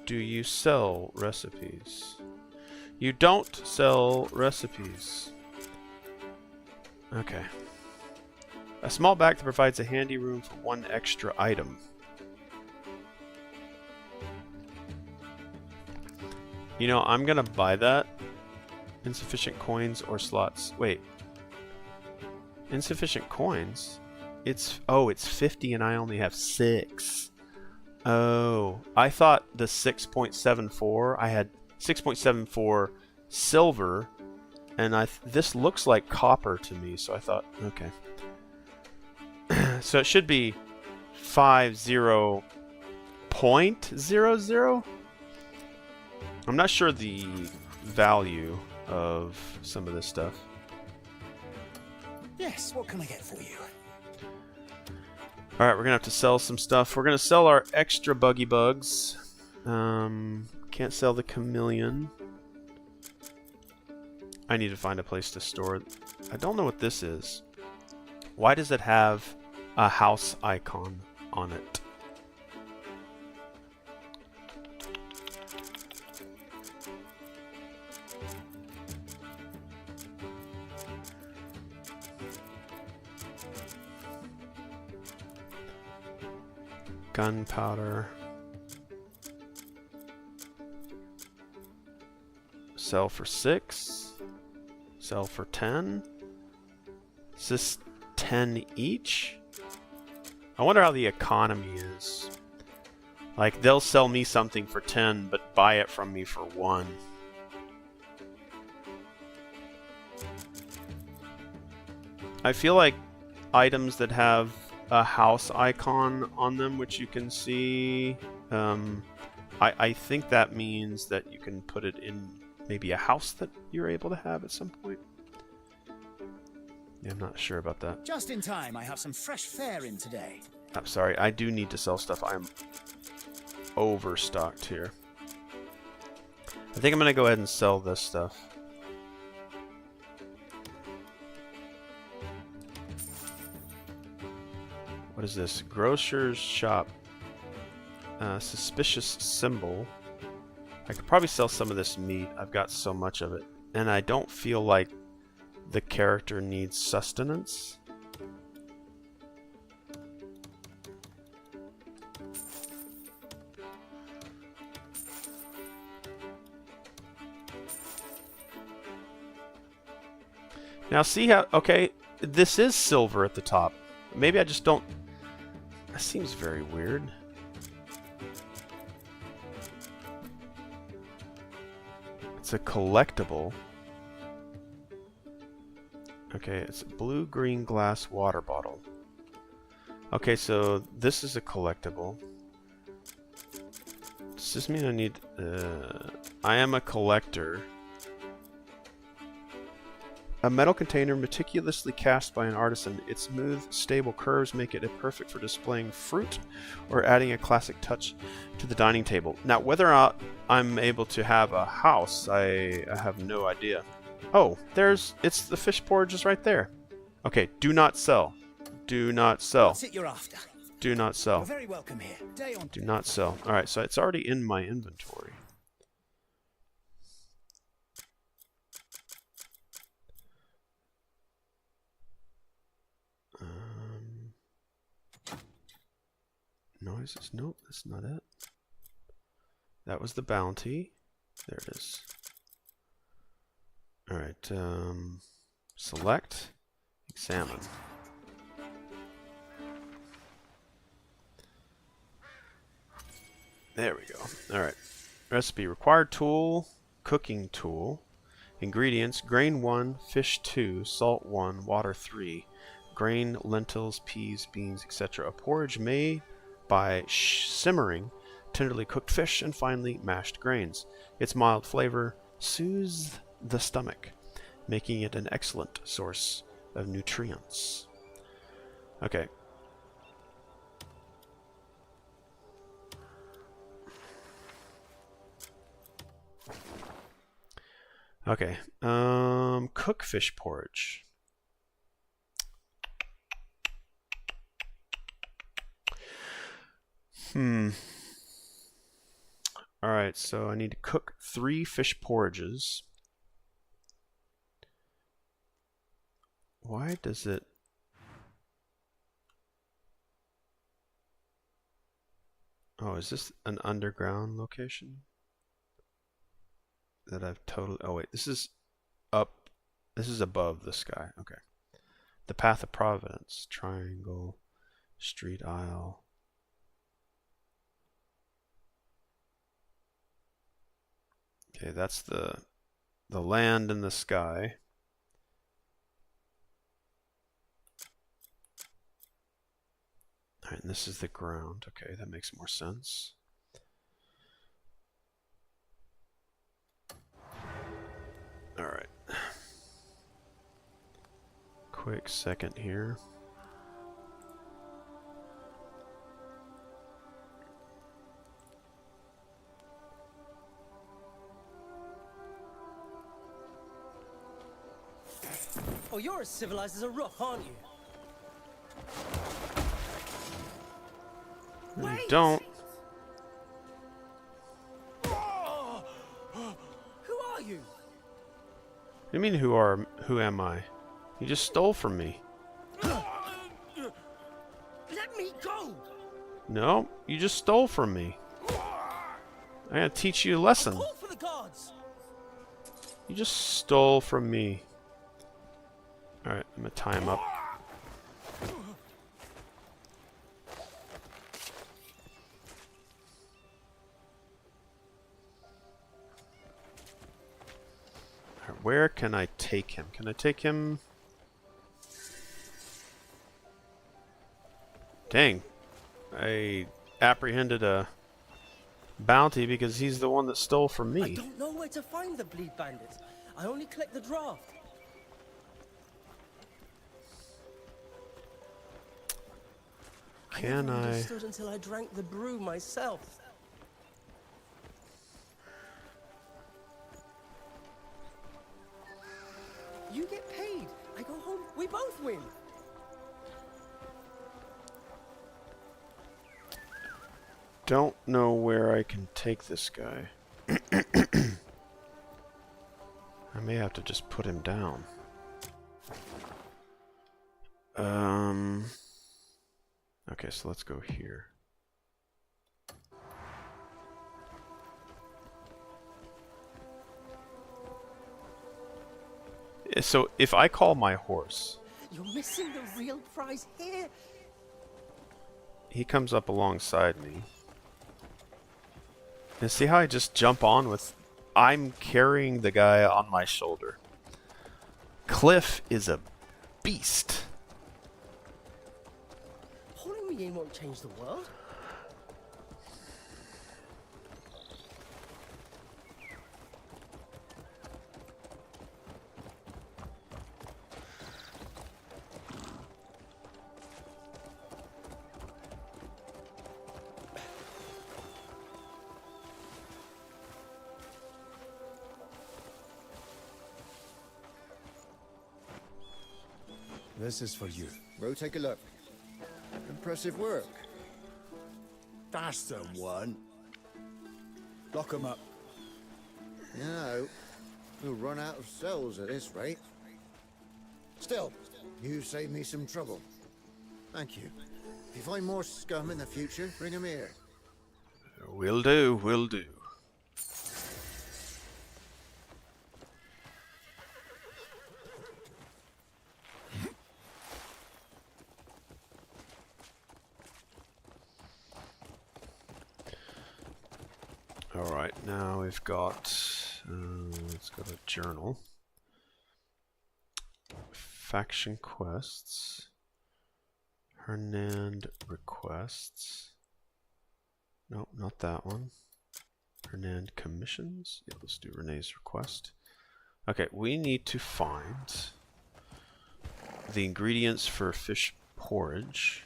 [SPEAKER 1] Do you sell recipes? You don't sell recipes. Okay. A small bag that provides a handy room for one extra item. You know, I'm gonna buy that. Insufficient coins or slots. Wait. Insufficient coins? It's 50 and I only have 6. Oh, I thought the 6.74, I had 6.74 silver, and this looks like copper to me, so I thought, okay. So it should be 50.00? I'm not sure the value of some of this stuff.
[SPEAKER 2] Yes, what can I get for you?
[SPEAKER 1] Alright, we're gonna have to sell some stuff. We're gonna sell our extra buggy bugs. Can't sell the chameleon. I need to find a place to store it. I don't know what this is. Why does it have a house icon on it? Gunpowder. Sell for 6. Sell for 10. Is this 10 each? I wonder how the economy is. Like, they'll sell me something for 10, but buy it from me for 1. I feel like items that have a house icon on them, which you can see, I think that means that you can put it in maybe a house that you're able to have at some point. Yeah, I'm not sure about that.
[SPEAKER 2] Just in time, I have some fresh fare in today.
[SPEAKER 1] I'm sorry, I do need to sell stuff. I'm overstocked here. I think I'm going to go ahead and sell this stuff. What is this? Grocer's shop. Suspicious symbol. I could probably sell some of this meat. I've got so much of it. And I don't feel like the character needs sustenance. Now see how... Okay, this is silver at the top. Maybe I just don't... That seems very weird. It's a collectible. Okay, it's a blue-green glass water bottle. Okay, so this is a collectible. Does this mean I need... I am a collector. A metal container meticulously cast by an artisan. Its smooth, stable curves make it perfect for displaying fruit or adding a classic touch to the dining table. Now, whether or not I'm able to have a house, I have no idea. Oh, it's the fish porridge is right there. Okay, do not sell. Do not sell.
[SPEAKER 2] What's it you're after?
[SPEAKER 1] Do not sell.
[SPEAKER 2] You're very welcome here. Day on.
[SPEAKER 1] Do not sell. Alright, so it's already in my inventory. Noises. Nope, that's not it. That was the bounty. There it is. Alright, select, examine. There we go. Alright. Recipe. Required tool, cooking tool. Ingredients, grain 1, fish 2, salt 1, water 3. Grain, lentils, peas, beans, etc. A porridge made by simmering tenderly cooked fish and finely mashed grains. Its mild flavor soothes the stomach, making it an excellent source of nutrients. Okay. Okay. Cook fish porridge. Alright, so I need to cook 3 fish porridges. Why does it... Oh, is this an underground location? That I've totally... Oh wait, this is up... This is above the sky. Okay. The Path of Providence. Triangle. Street aisle. Okay, that's the land and the sky. Alright, and this is the ground. Okay, that makes more sense. Alright. Quick second here.
[SPEAKER 9] Oh, you're as civilized as a rock, aren't you?
[SPEAKER 1] No, you don't.
[SPEAKER 9] Who are you?
[SPEAKER 1] What do you mean who am I? You just stole from me.
[SPEAKER 9] Let me go!
[SPEAKER 1] No, you just stole from me. I gotta teach you a lesson.
[SPEAKER 9] Call for the guards!
[SPEAKER 1] You just stole from me. Alright, I'm gonna tie him up. Alright, where can I take him? Can I take him? Dang. I apprehended a bounty because he's the one that stole from
[SPEAKER 9] I
[SPEAKER 1] me.
[SPEAKER 9] don't know where to find the bleed bandits. I only collect the draft.
[SPEAKER 1] Can
[SPEAKER 9] never
[SPEAKER 1] I?
[SPEAKER 9] understood until I drank the brew myself. You get paid. I go home. We both win.
[SPEAKER 1] Don't know where I can take this guy. I may have to just put him down. Okay, so let's go here. So if I call my horse,
[SPEAKER 9] You're missing the real prize here.
[SPEAKER 1] he comes up alongside me. And see how I just jump on with... I'm carrying the guy on my shoulder. Cliff is a beast.
[SPEAKER 9] Pulling me in won't change the world.
[SPEAKER 6] This is for you.
[SPEAKER 7] Go take a look. Impressive work.
[SPEAKER 8] That's the one. Lock 'em up.
[SPEAKER 7] You know, we'll run out of cells at this rate. Still, you've saved me some trouble. Thank you. If you find more scum in the future, bring 'em here.
[SPEAKER 1] Will do, will do. Alright, now we've got, let's go to journal. Faction quests. Hernand requests. No, not that one. Hernand commissions. Yeah, let's do Renee's request. Okay, we need to find the ingredients for fish porridge.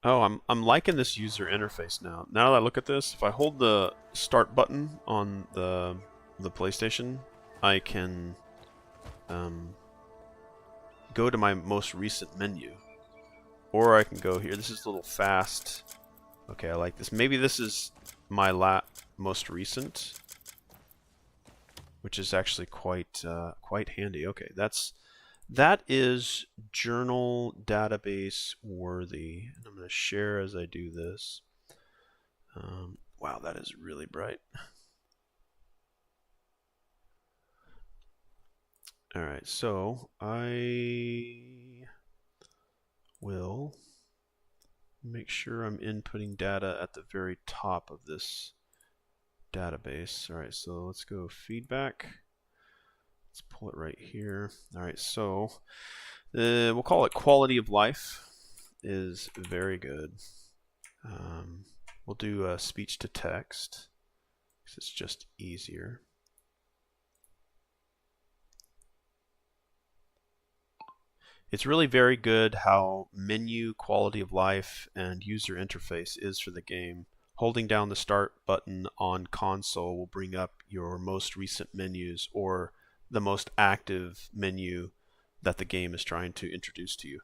[SPEAKER 1] Oh, I'm liking this user interface now. Now that I look at this, if I hold the start button on the PlayStation, I can go go to my most recent menu. Or I can go here. This is a little fast. Okay, I like this. Maybe this is my most recent, which is actually quite handy. Okay, that is journal database worthy. And I'm going to share as I do this. Wow, that is really bright. All right, so I will make sure I'm inputting data at the very top of this database. All right, so let's go feedback. Let's pull it right here. All right, so we'll call it quality of life is very good. We'll do speech to text because it's just easier. It's really very good how menu, quality of life, and user interface is for the game. Holding down the start button on console will bring up your most recent menus or the most active menu that the game is trying to introduce to you.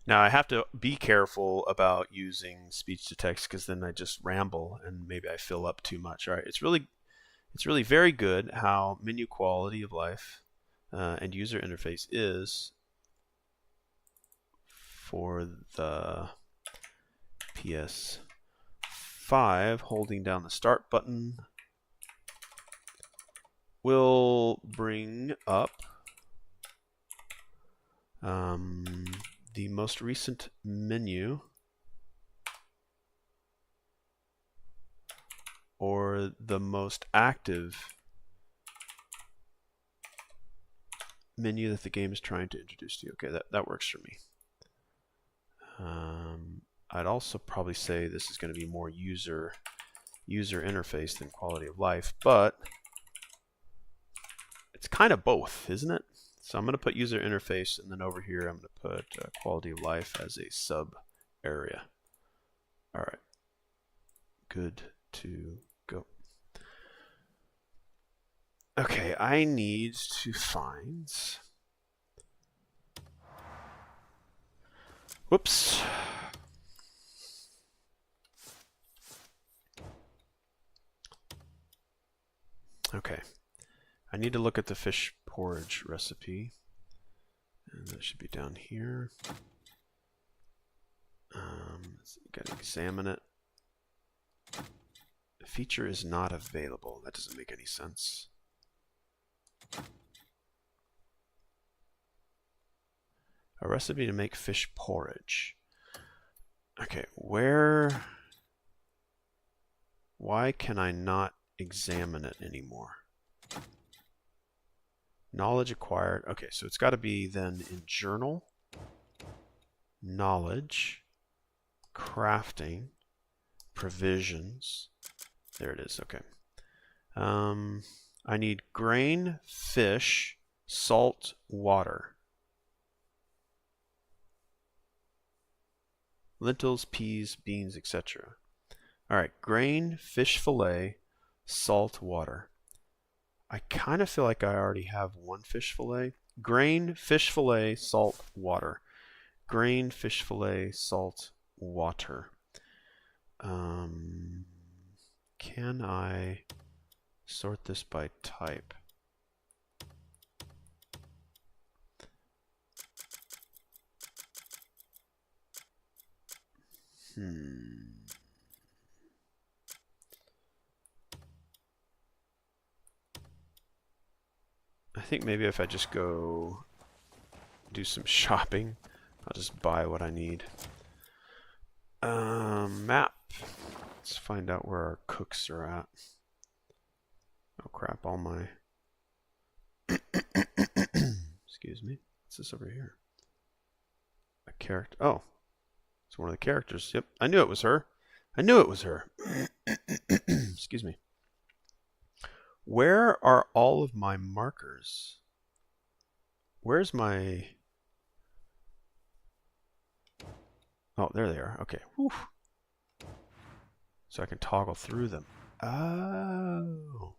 [SPEAKER 1] Now I have to be careful about using speech to text because then I just ramble and maybe I fill up too much. All right, it's really very good how menu, quality of life, and user interface is for the PS5. Holding down the start button will bring up the most recent menu or the most active menu that the game is trying to introduce to you. Okay, that works for me. I'd also probably say this is going to be more user interface than quality of life, but it's kind of both, isn't it? So I'm going to put user interface, and then over here I'm going to put quality of life as a sub area. All right, good to go. Okay, I need to find. Whoops. Okay, I need to look at the fish porridge recipe, and that should be down here. Gotta examine it. The feature is not available. That doesn't make any sense. A recipe to make fish porridge. Okay, why can I not examine it anymore? Knowledge acquired. Okay, so it's got to be then in journal, knowledge, crafting, provisions. There it is. Okay. I need grain, fish, salt, water. Lentils, peas, beans, etc. All right, grain, fish fillet, salt, water. I kind of feel like I already have one fish fillet. Grain, fish fillet, salt, water. Grain, fish fillet, salt, water. Can I sort this by type? I think maybe if I just go do some shopping, I'll just buy what I need. Map. Let's find out where our cooks are at. Oh crap, all my... Excuse me. What's this over here? A character. Oh. It's one of the characters. Yep. I knew it was her. I knew it was her. Excuse me. Where are all of my markers? Where's my... Oh, there they are. Okay. Whew. So I can toggle through them. Oh.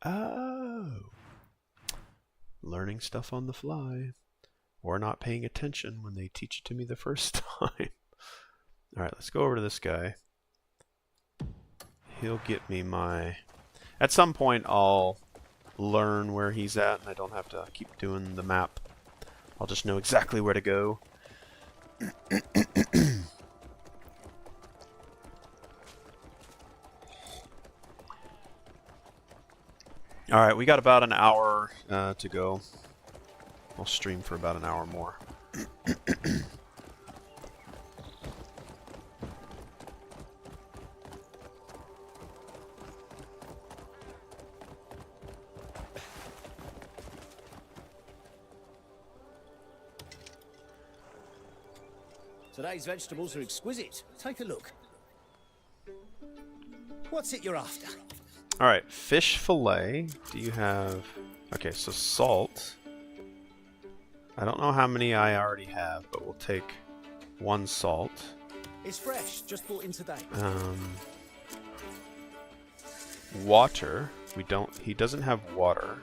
[SPEAKER 1] Oh. Learning stuff on the fly. Or not paying attention when they teach it to me the first time. Alright, let's go over to this guy. He'll get me my... At some point I'll learn where he's at and I don't have to keep doing the map. I'll just know exactly where to go. Alright, we got about an hour to go. I'll stream for about an hour more.
[SPEAKER 2] Today's vegetables are exquisite. Take a look. What's it you're after?
[SPEAKER 1] Alright, fish fillet. Do you have... Okay, so salt. I don't know how many I already have, but we'll take 1 salt.
[SPEAKER 2] It's fresh, just brought in today.
[SPEAKER 1] Water. We don't... He doesn't have water.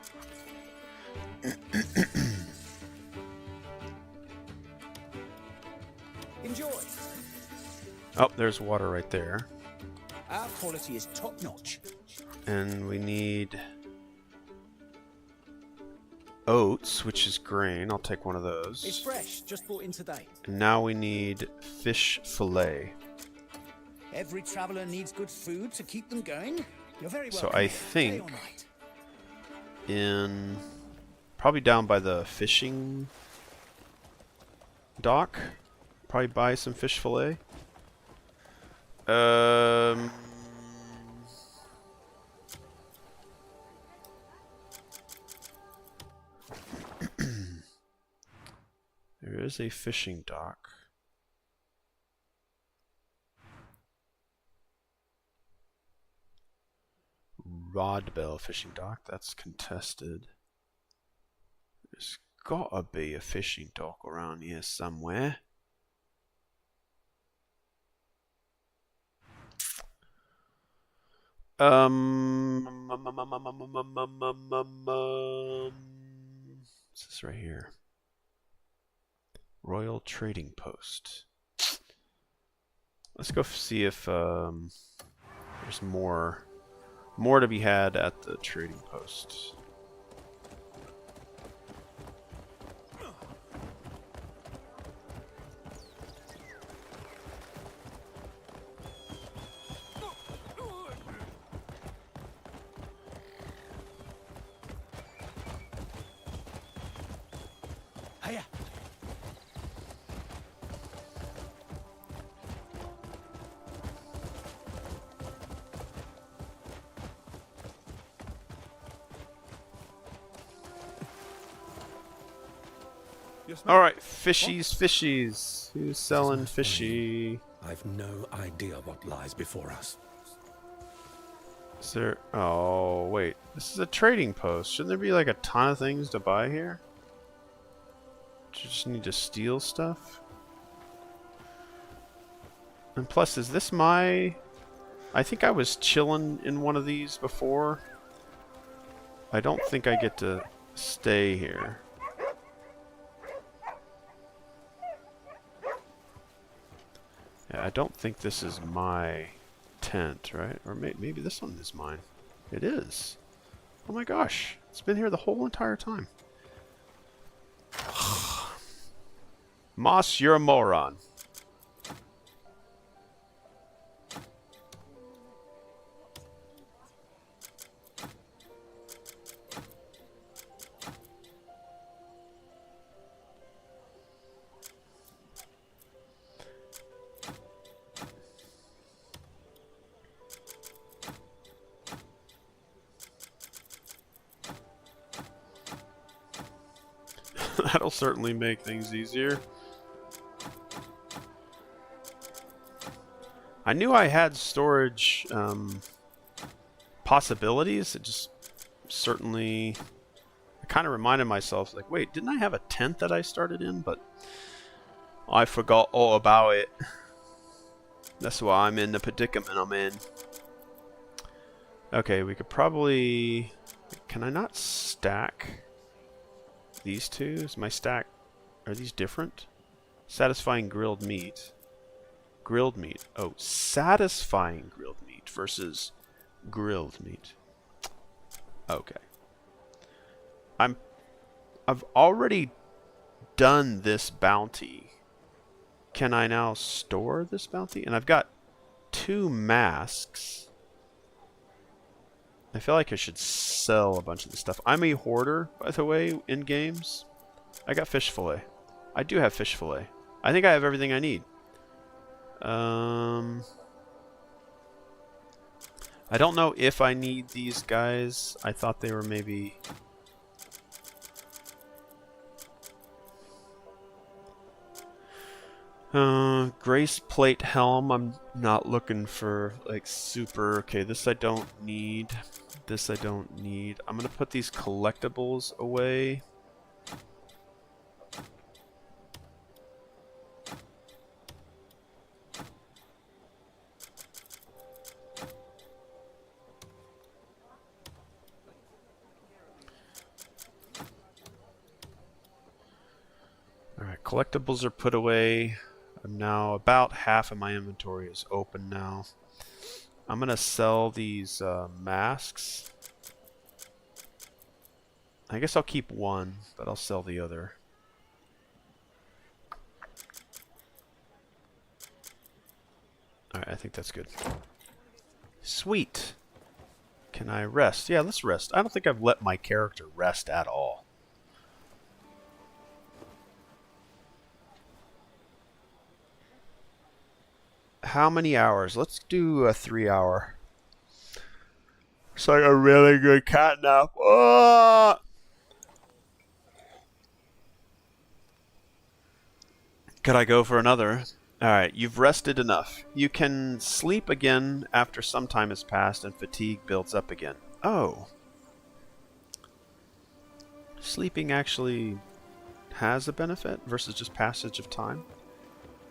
[SPEAKER 2] Enjoy.
[SPEAKER 1] Oh, there's water right there.
[SPEAKER 2] Our quality is top notch.
[SPEAKER 1] And we need oats, which is grain. I'll take one of those.
[SPEAKER 2] It's fresh, just brought in today.
[SPEAKER 1] And now we need fish fillet.
[SPEAKER 2] Every traveler needs good food to keep them going. You're very
[SPEAKER 1] So
[SPEAKER 2] welcome.
[SPEAKER 1] I
[SPEAKER 2] Day
[SPEAKER 1] think
[SPEAKER 2] or night.
[SPEAKER 1] in probably down by the fishing dock, probably buy some fish fillet. There is a fishing dock. Rodbell fishing dock, that's contested. There's gotta be a fishing dock around here somewhere. What's this right here? Royal Trading Post. Let's go see if there's more to be had at the trading post.
[SPEAKER 2] Hiya.
[SPEAKER 1] All right, fishies. Who's selling fishy?
[SPEAKER 6] I've no idea what lies before us.
[SPEAKER 1] Is there? Oh, wait. This is a trading post. Shouldn't there be like a ton of things to buy here? Do you just need to steal stuff? And plus, is this my... I think I was chilling in one of these before. I don't think I get to stay here. Yeah, I don't think this is my tent, right? Or maybe this one is mine. It is. Oh my gosh. It's been here the whole entire time. Moss, you're a moron. That'll certainly make things easier. I knew I had storage possibilities. It just certainly... I kind of reminded myself, like, wait, didn't I have a tent that I started in? But I forgot all about it. That's why I'm in the predicament I'm in. Okay, we could probably... Can I not stack? these two? Is my stack... Are these different? Satisfying grilled meat. Grilled meat. Oh, satisfying grilled meat versus grilled meat. Okay. I've already done this bounty. Can I now store this bounty? And I've got 2 masks. I feel like I should sell a bunch of this stuff. I'm a hoarder, by the way, in games. I got fish fillet. I do have fish fillet. I think I have everything I need. I don't know if I need these guys. I thought they were maybe... Grace plate helm. I'm not looking for like super... Okay, this I don't need. This I don't need. I'm gonna put these collectibles away. Alright, collectibles are put away. I'm now about half of my inventory is open now. I'm gonna sell these masks. I guess I'll keep one, but I'll sell the other. Alright, I think that's good. Sweet. Can I rest? Yeah, let's rest. I don't think I've let my character rest at all. How many hours? Let's do a 3-hour. It's like a really good cat nap. Oh! Could I go for another? Alright, you've rested enough. You can sleep again after some time has passed and fatigue builds up again. Oh. Sleeping actually has a benefit versus just passage of time?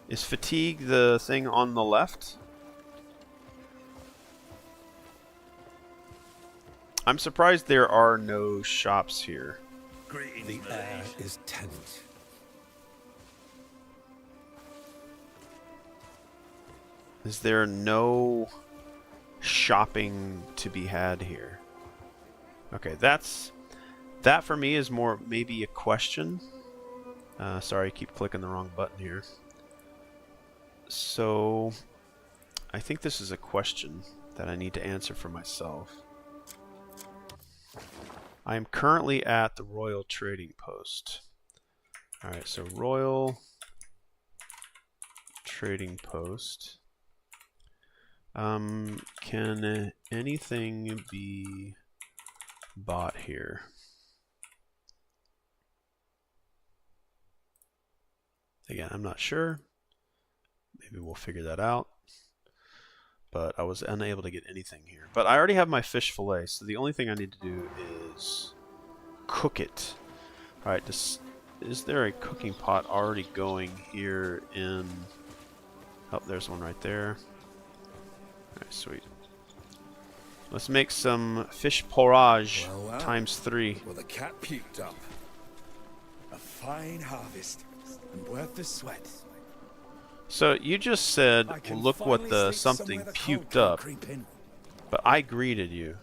[SPEAKER 1] Is fatigue the thing on the left? I'm surprised there are no shops here.
[SPEAKER 6] The air is tense.
[SPEAKER 1] Is there no shopping to be had here? Okay, that for me is more maybe a question. Sorry, I keep clicking the wrong button here. So, I think this is a question that I need to answer for myself. I am currently at the Royal Trading Post. Alright, so Royal Trading Post. Can anything be bought here? Again, I'm not sure. Maybe we'll figure that out. But I was unable to get anything here. But I already have my fish fillet, so the only thing I need to do is cook it. Alright, is there a cooking pot already going here in... Oh, there's one right there. Alright, sweet. Let's make some fish porridge times 3.
[SPEAKER 2] Well, the cat puked up. A fine harvest, and worth the sweat.
[SPEAKER 1] So you just said, well, look what the something puked up, but I greeted you.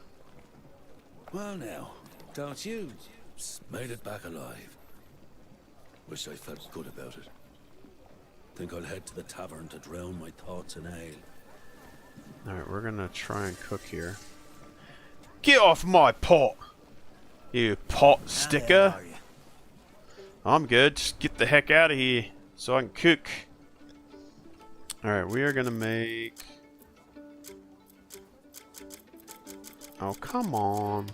[SPEAKER 6] Well now, don't you? Made it back alive. Wish I felt good about it. Think I'll head to the tavern to drown my thoughts in ale.
[SPEAKER 1] Alright, we're gonna try and cook here. Get off my pot! You pot sticker! I'm good, just get the heck out of here so I can cook. Alright, we are gonna make... Oh, come on.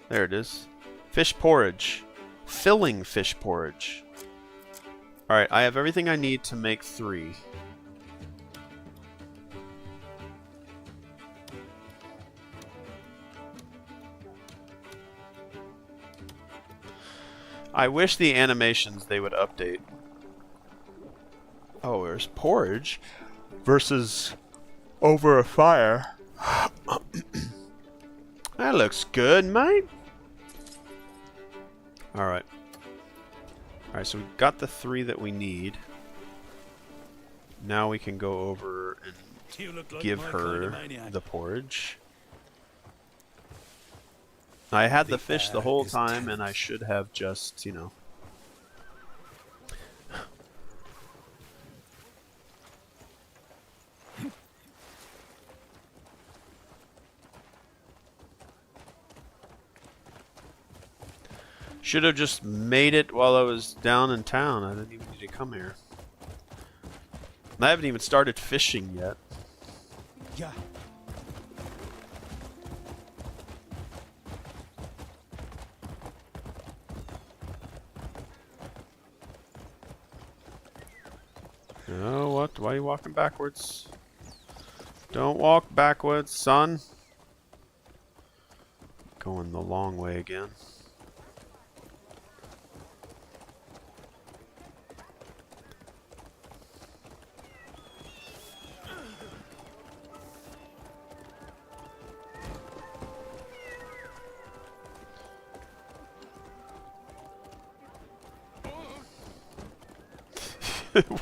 [SPEAKER 1] There it is. Fish porridge. Filling fish porridge. Alright, I have everything I need to make 3. I wish the animations they would update. Oh, there's porridge versus over a fire. That looks good, mate. Alright. Alright, so we've got the 3 that we need. Now we can go over and
[SPEAKER 6] You look like
[SPEAKER 1] give
[SPEAKER 6] my
[SPEAKER 1] her
[SPEAKER 6] kind of maniac.
[SPEAKER 1] the porridge. I had the fish the whole
[SPEAKER 8] is
[SPEAKER 1] time, and I should have just, you know... Should have just made it while I was down in town. I didn't even need to come here. I haven't even started fishing yet.
[SPEAKER 8] Yeah.
[SPEAKER 1] Oh, what? Why are you walking backwards? Don't walk backwards, son. Going the long way again.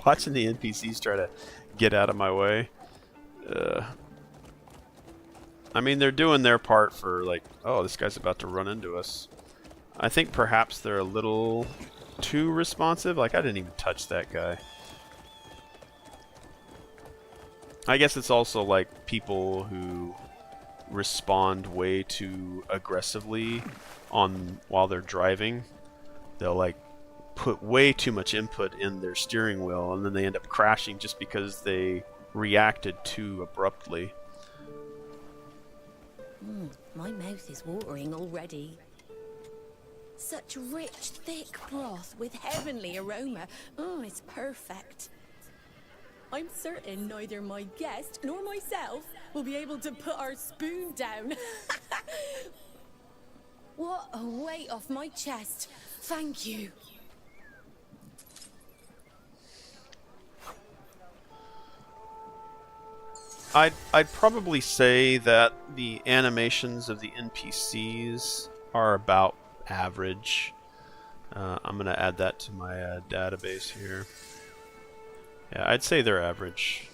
[SPEAKER 1] Watching the NPCs try to get out of my way. I mean, they're doing their part for, like, oh, this guy's about to run into us. I think perhaps they're a little too responsive. Like, I didn't even touch that guy. I guess it's also like people who respond way too aggressively while they're driving. They'll, like, put way too much input in their steering wheel, and then they end up crashing just because they reacted too abruptly.
[SPEAKER 10] My mouth is watering already. Such rich, thick broth with heavenly aroma. It's perfect. I'm certain neither my guest nor myself will be able to put our spoon down. What a weight off my chest. Thank you.
[SPEAKER 1] I'd probably say that the animations of the NPCs are about average. I'm going to add that to my database here. Yeah, I'd say they're average.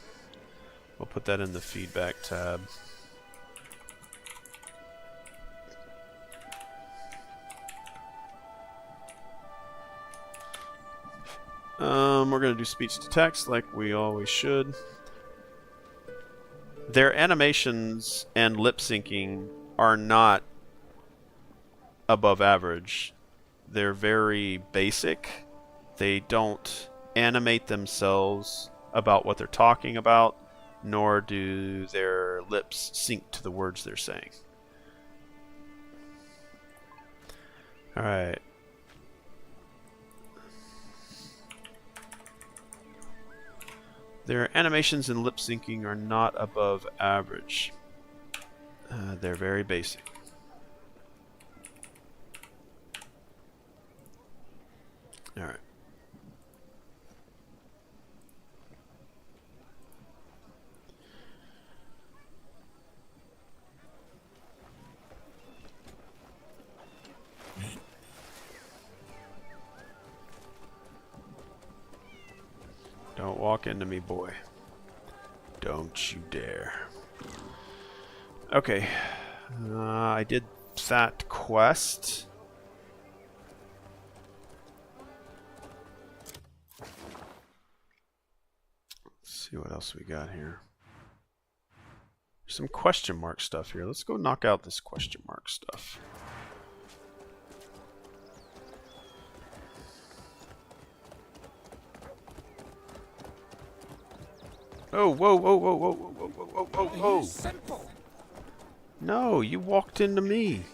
[SPEAKER 1] We'll put that in the feedback tab. We're going to do speech to text like we always should. Their animations and lip syncing are not above average. They're very basic. They don't animate themselves about what they're talking about, nor do their lips sync to the words they're saying. Alright. Their animations and lip syncing are not above average. They're very basic. Alright. Don't walk into me, boy. Don't you dare. Okay. I did that quest. Let's see what else we got here. There's some question mark stuff here. Let's go knock out this question mark stuff. Oh, whoa, whoa, whoa, whoa, whoa, whoa, whoa, whoa, whoa.
[SPEAKER 8] Simple.
[SPEAKER 1] No, you walked into me.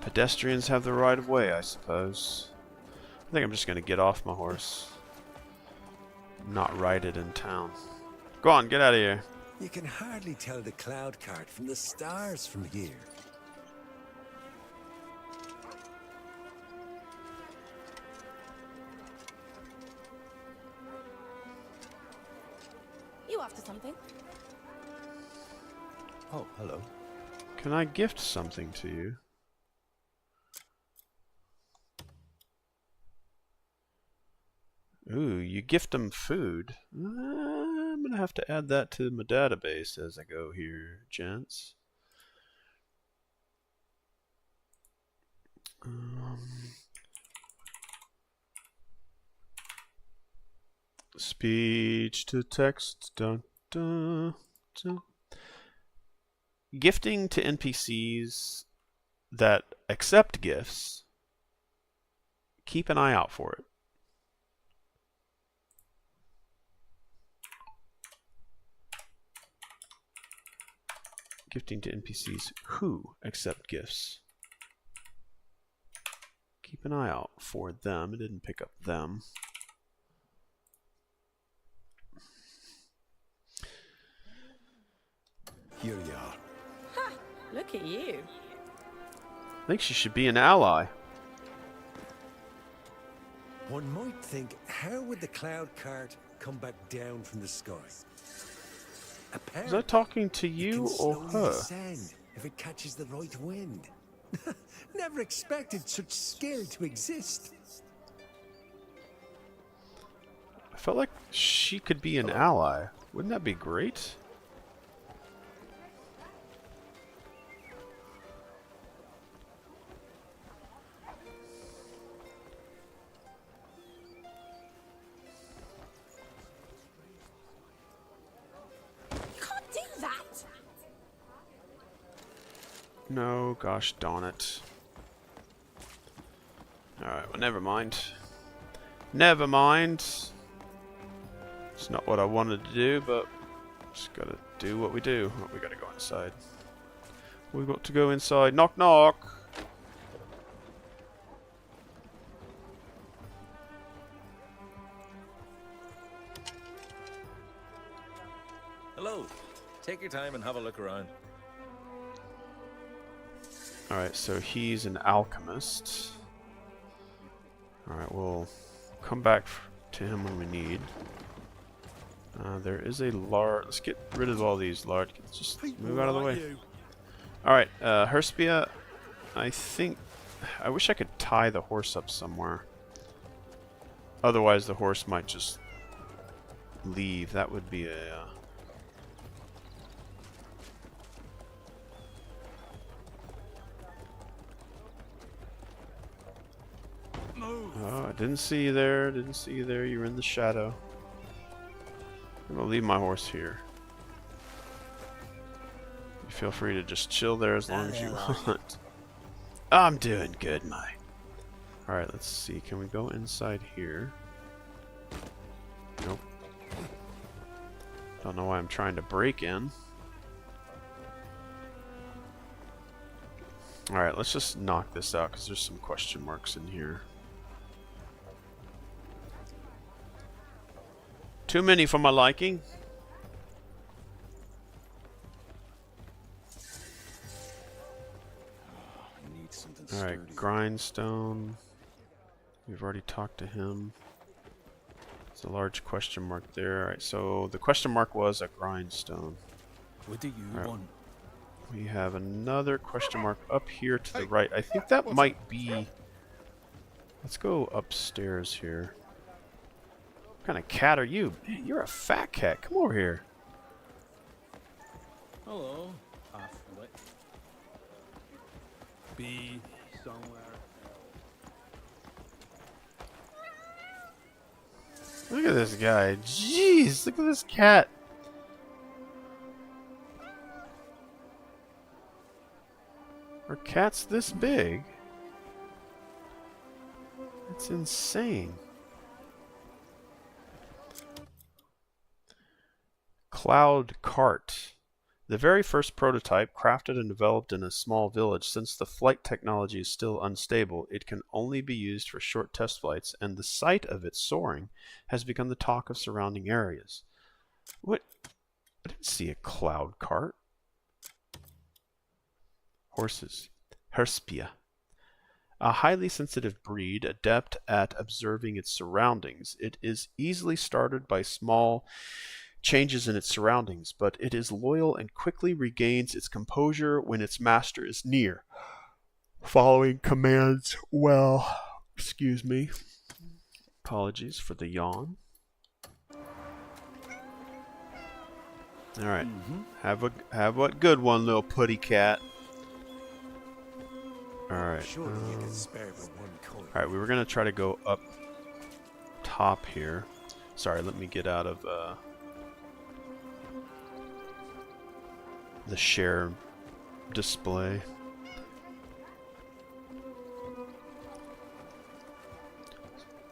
[SPEAKER 1] Pedestrians have the right of way, I suppose. I think I'm just going to get off my horse. Not ride it in town. Go on, get out of here.
[SPEAKER 11] You can hardly tell the cloud cart from the stars from here.
[SPEAKER 10] You after something?
[SPEAKER 11] Oh, hello.
[SPEAKER 1] Can I gift something to you? Ooh, you gift them food. I'm going to have to add that to my database as I go here, gents. Speech to text. Dun, dun, dun. Gifting to NPCs that accept gifts. Keep an eye out for it. Gifting to NPCs who accept gifts. Keep an eye out for them. It didn't pick up them.
[SPEAKER 11] Here you are.
[SPEAKER 10] Ha! Look at you.
[SPEAKER 1] I think she should be an ally.
[SPEAKER 11] One might think, how would the cloud cart come back down from the sky?
[SPEAKER 1] Was I talking to you or her?
[SPEAKER 11] Descend if it catches the right wind. Never expected such skill to exist.
[SPEAKER 1] I felt like she could be an ally. Wouldn't that be great? No, gosh darn it. Alright, well, never mind. Never mind. It's not what I wanted to do, but just gotta do what we do. Oh, we gotta go inside. We've got to go inside. Knock, knock!
[SPEAKER 12] Hello. Take your time and have a look around.
[SPEAKER 1] Alright, so he's an alchemist. Alright, we'll come back to him when we need. There is a large... Let's get rid of all these large... Just move out of the way. Alright, Herspia, I think... I wish I could tie the horse up somewhere. Otherwise the horse might just leave. That would be a... Oh, I didn't see you there. Didn't see you there. You were in the shadow. I'm gonna leave my horse here. You feel free to just chill there as long as you want. I'm doing good, mate. Alright, let's see. Can we go inside here? Nope. Don't know why I'm trying to break in. Alright, let's just knock this out because there's some question marks in here. Too many for my liking. Alright, grindstone. We've already talked to him. There's a large question mark there. Alright, so the question mark was a grindstone.
[SPEAKER 5] What do you want?
[SPEAKER 1] We have another question mark up here to the right. I think that might be... Let's go upstairs here. What kind of cat are you? Man, you're a fat cat. Come over here.
[SPEAKER 9] Hello. Halfway. Be somewhere.
[SPEAKER 1] Look at this guy. Jeez, look at this cat. Are cats this big? It's insane. Cloud cart. The very first prototype, crafted and developed in a small village. Since the flight technology is still unstable, it can only be used for short test flights, and the sight of it soaring has become the talk of surrounding areas. What? I didn't see a cloud cart. Horses. Herspia. A highly sensitive breed, adept at observing its surroundings. It is easily startled by small changes in its surroundings, but it is loyal and quickly regains its composure when its master is near. Following commands Apologies for the yawn. All right, have a good one, little putty cat. All right.
[SPEAKER 11] Surely you can spare me one coin.
[SPEAKER 1] All right, we were gonna try to go up top here. Sorry, let me get out of the share display.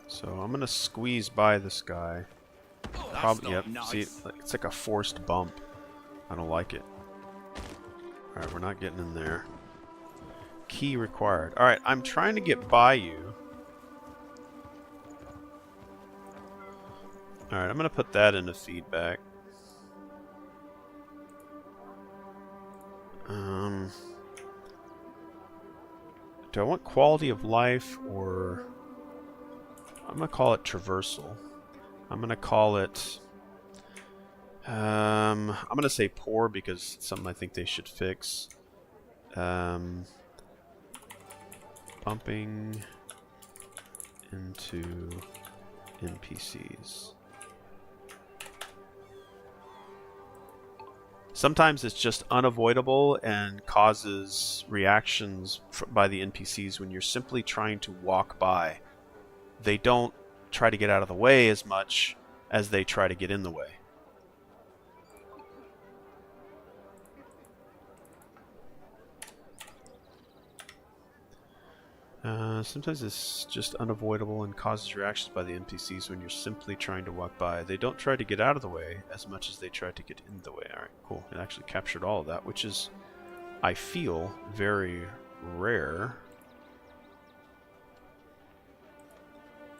[SPEAKER 1] So I'm gonna squeeze by this guy. Probably, yep.
[SPEAKER 2] nice.
[SPEAKER 1] See, it's like a forced bump. I don't like it. All right, we're not getting in there. Key required. All right, I'm trying to get by you. All right, I'm gonna put that into feedback. Do I want quality of life, or I'm gonna call it traversal. I'm gonna call it I'm gonna say poor because it's something I think they should fix. Bumping into NPCs. Sometimes it's just unavoidable and causes reactions by the NPCs when you're simply trying to walk by. They don't try to get out of the way as much as they try to get in the way. Sometimes it's just unavoidable and causes reactions by the NPCs when you're simply trying to walk by. They don't try to get out of the way as much as they try to get in the way. Alright, cool. It actually captured all of that, which is, I feel, very rare.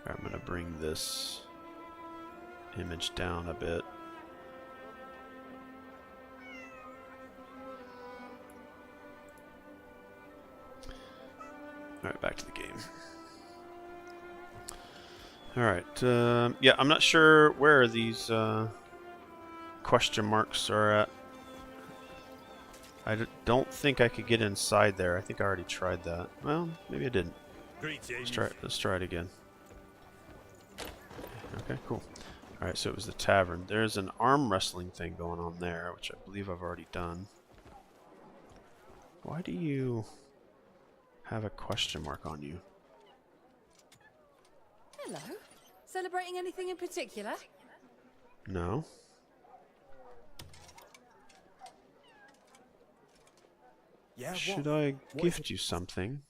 [SPEAKER 1] Alright, I'm going to bring this image down a bit. Alright, back to the game. Alright, yeah, I'm not sure where these question marks are at. I don't think I could get inside there. I think I already tried that. Well, maybe I didn't. Let's try it again. Okay, cool. Alright, so it was the tavern. There's an arm wrestling thing going on there, which I believe I've already done. Why do you have a question mark on you?
[SPEAKER 13] Hello. Celebrating anything in particular?
[SPEAKER 1] No.
[SPEAKER 11] Yeah,
[SPEAKER 1] Should I gift you something?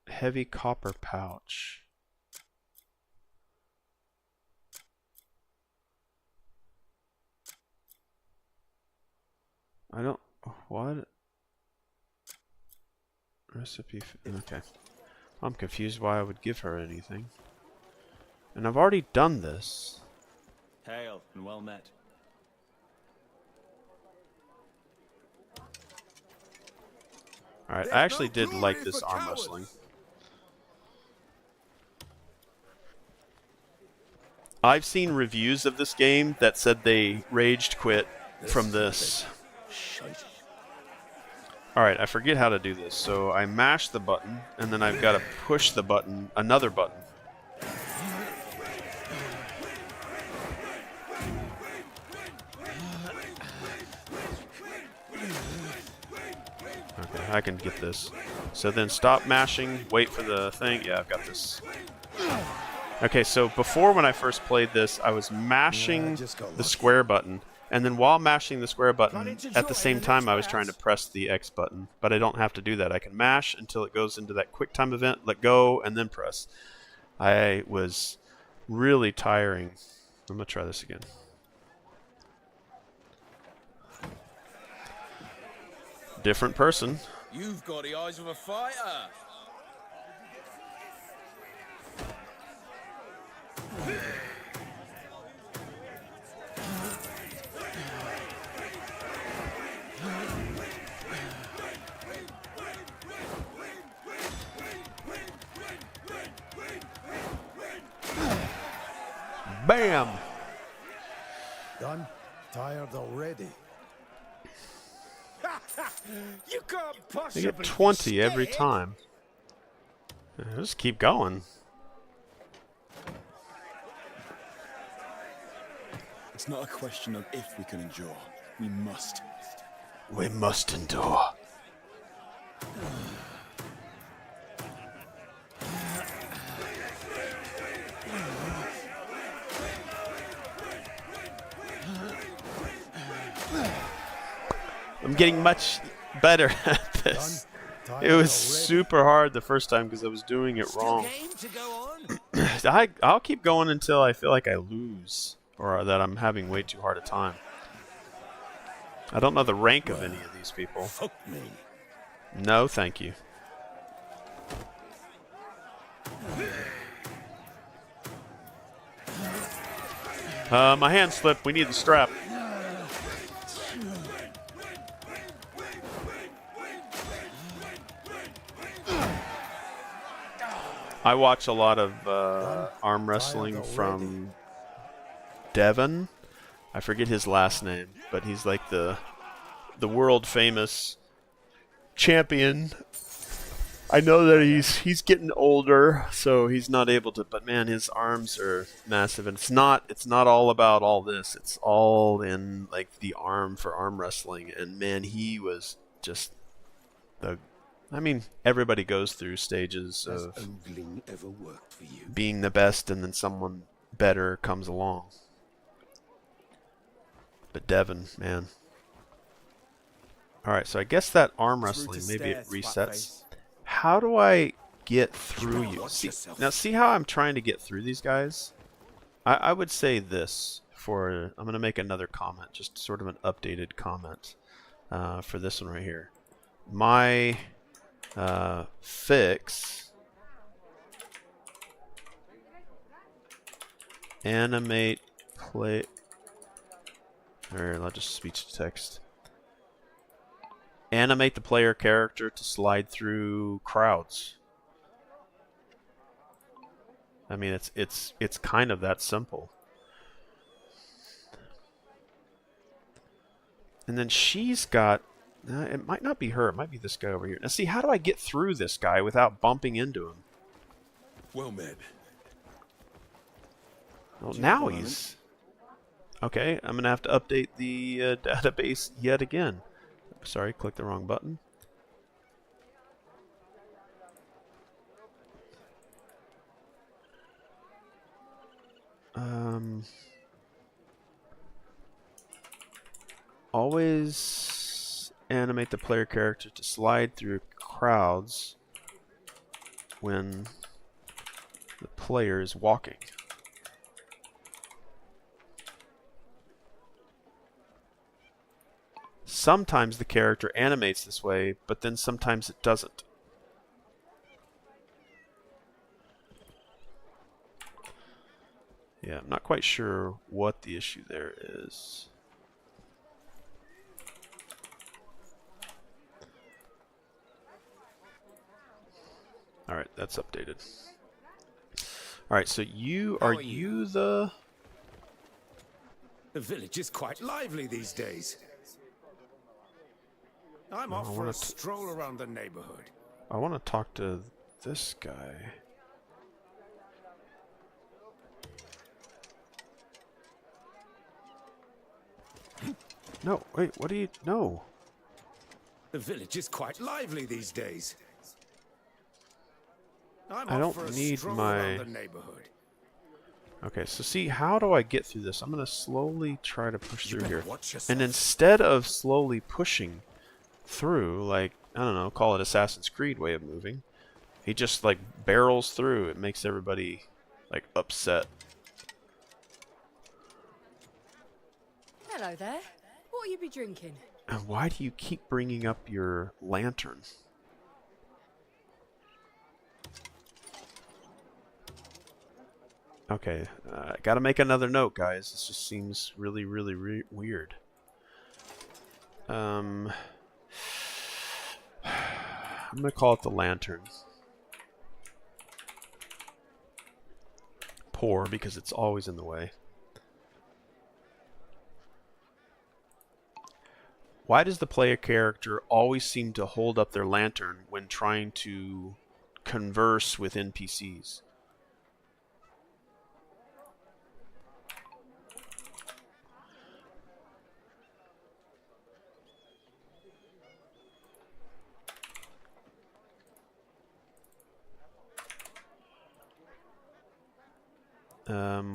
[SPEAKER 1] Heavy copper pouch. I don't... What? Recipe... Okay. I'm confused why I would give her anything. And I've already done this.
[SPEAKER 5] Hail and well met.
[SPEAKER 1] Alright, I actually did like this arm wrestling. I've seen reviews of this game that said they raged quit from this. Alright, I forget how to do this. So I mash the button, and then I've got to push the button, another button. Okay, I can get this. So then stop mashing, wait for the thing. Yeah, I've got this. Okay, so before when I first played this, I was mashing the square button. And then while mashing the square button, at the same time I was trying to press the X button. But I don't have to do that. I can mash until it goes into that quick time event, let go, and then press. I was really tiring. I'm going to try this again. Different person.
[SPEAKER 12] You've got the eyes of a fighter.
[SPEAKER 1] Bam!
[SPEAKER 11] Done? Tired already?
[SPEAKER 2] You can't
[SPEAKER 1] I
[SPEAKER 2] possibly
[SPEAKER 1] get 20 every time. Just keep going.
[SPEAKER 2] It's not a question of if we can endure. We must.
[SPEAKER 1] We must endure. I'm getting much better at this. It was super hard the first time because I was doing it wrong. I'll keep going until I feel like I lose or that I'm having way too hard a time. I don't know the rank of any of these people.
[SPEAKER 6] Fuck me.
[SPEAKER 1] No, thank you. My hand slipped. We need the strap. I watch a lot of arm wrestling from Devon. I forget his last name, but he's like the world famous champion. I know that he's getting older, so he's not able to. But man, his arms are massive, and it's not all about all this. It's all in like the arm for arm wrestling, and man, he was just the. I mean, everybody goes through stages of
[SPEAKER 6] ever worked for you?
[SPEAKER 1] Being the best, and then someone better comes along. But Devon, man. All right, so I guess that arm wrestling, maybe it resets. How do I get through you? See how I'm trying to get through these guys? I would say this for... I'm going to make another comment, just sort of an updated comment for this one right here. My fix... Animate play... Or I'll just speech to text. Animate the player character to slide through crowds. I mean, it's kind of that simple. And then she's got... it might not be her. It might be this guy over here. Now, see, how do I get through this guy without bumping into him?
[SPEAKER 6] Well, man.
[SPEAKER 1] Well, now he's... Okay, I'm going to have to update the database yet again. Sorry, clicked the wrong button. Always animate the player character to slide through crowds when the player is walking. Sometimes the character animates this way, but then sometimes it doesn't. Yeah, I'm not quite sure what the issue there is. Alright, that's updated. Alright, so are you the...
[SPEAKER 11] The village is quite lively these days. I'm off for a stroll around the neighborhood.
[SPEAKER 1] I want to talk to this guy. No, wait, what do you... No.
[SPEAKER 11] The village is quite lively these days.
[SPEAKER 1] I don't need my... Okay, so see, how do I get through this? I'm going to slowly try to push through here. And instead of slowly pushing through, like, I don't know, call it Assassin's Creed way of moving, he just, like, barrels through. It makes everybody, like, upset.
[SPEAKER 13] Hello there. What will you be drinking?
[SPEAKER 1] And why do you keep bringing up your lantern? Okay, gotta make another note, guys. This just seems really, really weird. I'm gonna call it the lantern. Poor, because it's always in the way. Why does the player character always seem to hold up their lantern when trying to converse with NPCs.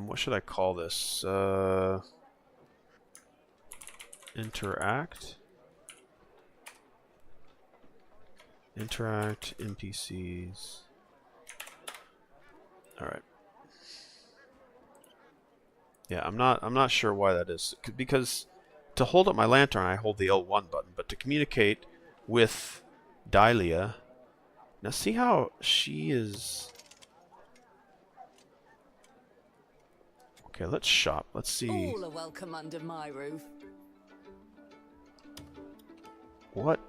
[SPEAKER 1] What should I call this? Interact? Interact, NPCs. Alright. Yeah, I'm not sure why that is. Because to hold up my lantern, I hold the L1 button. But to communicate with Dahlia... Now see how she is... Okay, let's shop. Let's see.
[SPEAKER 13] All are welcome under my roof.
[SPEAKER 1] What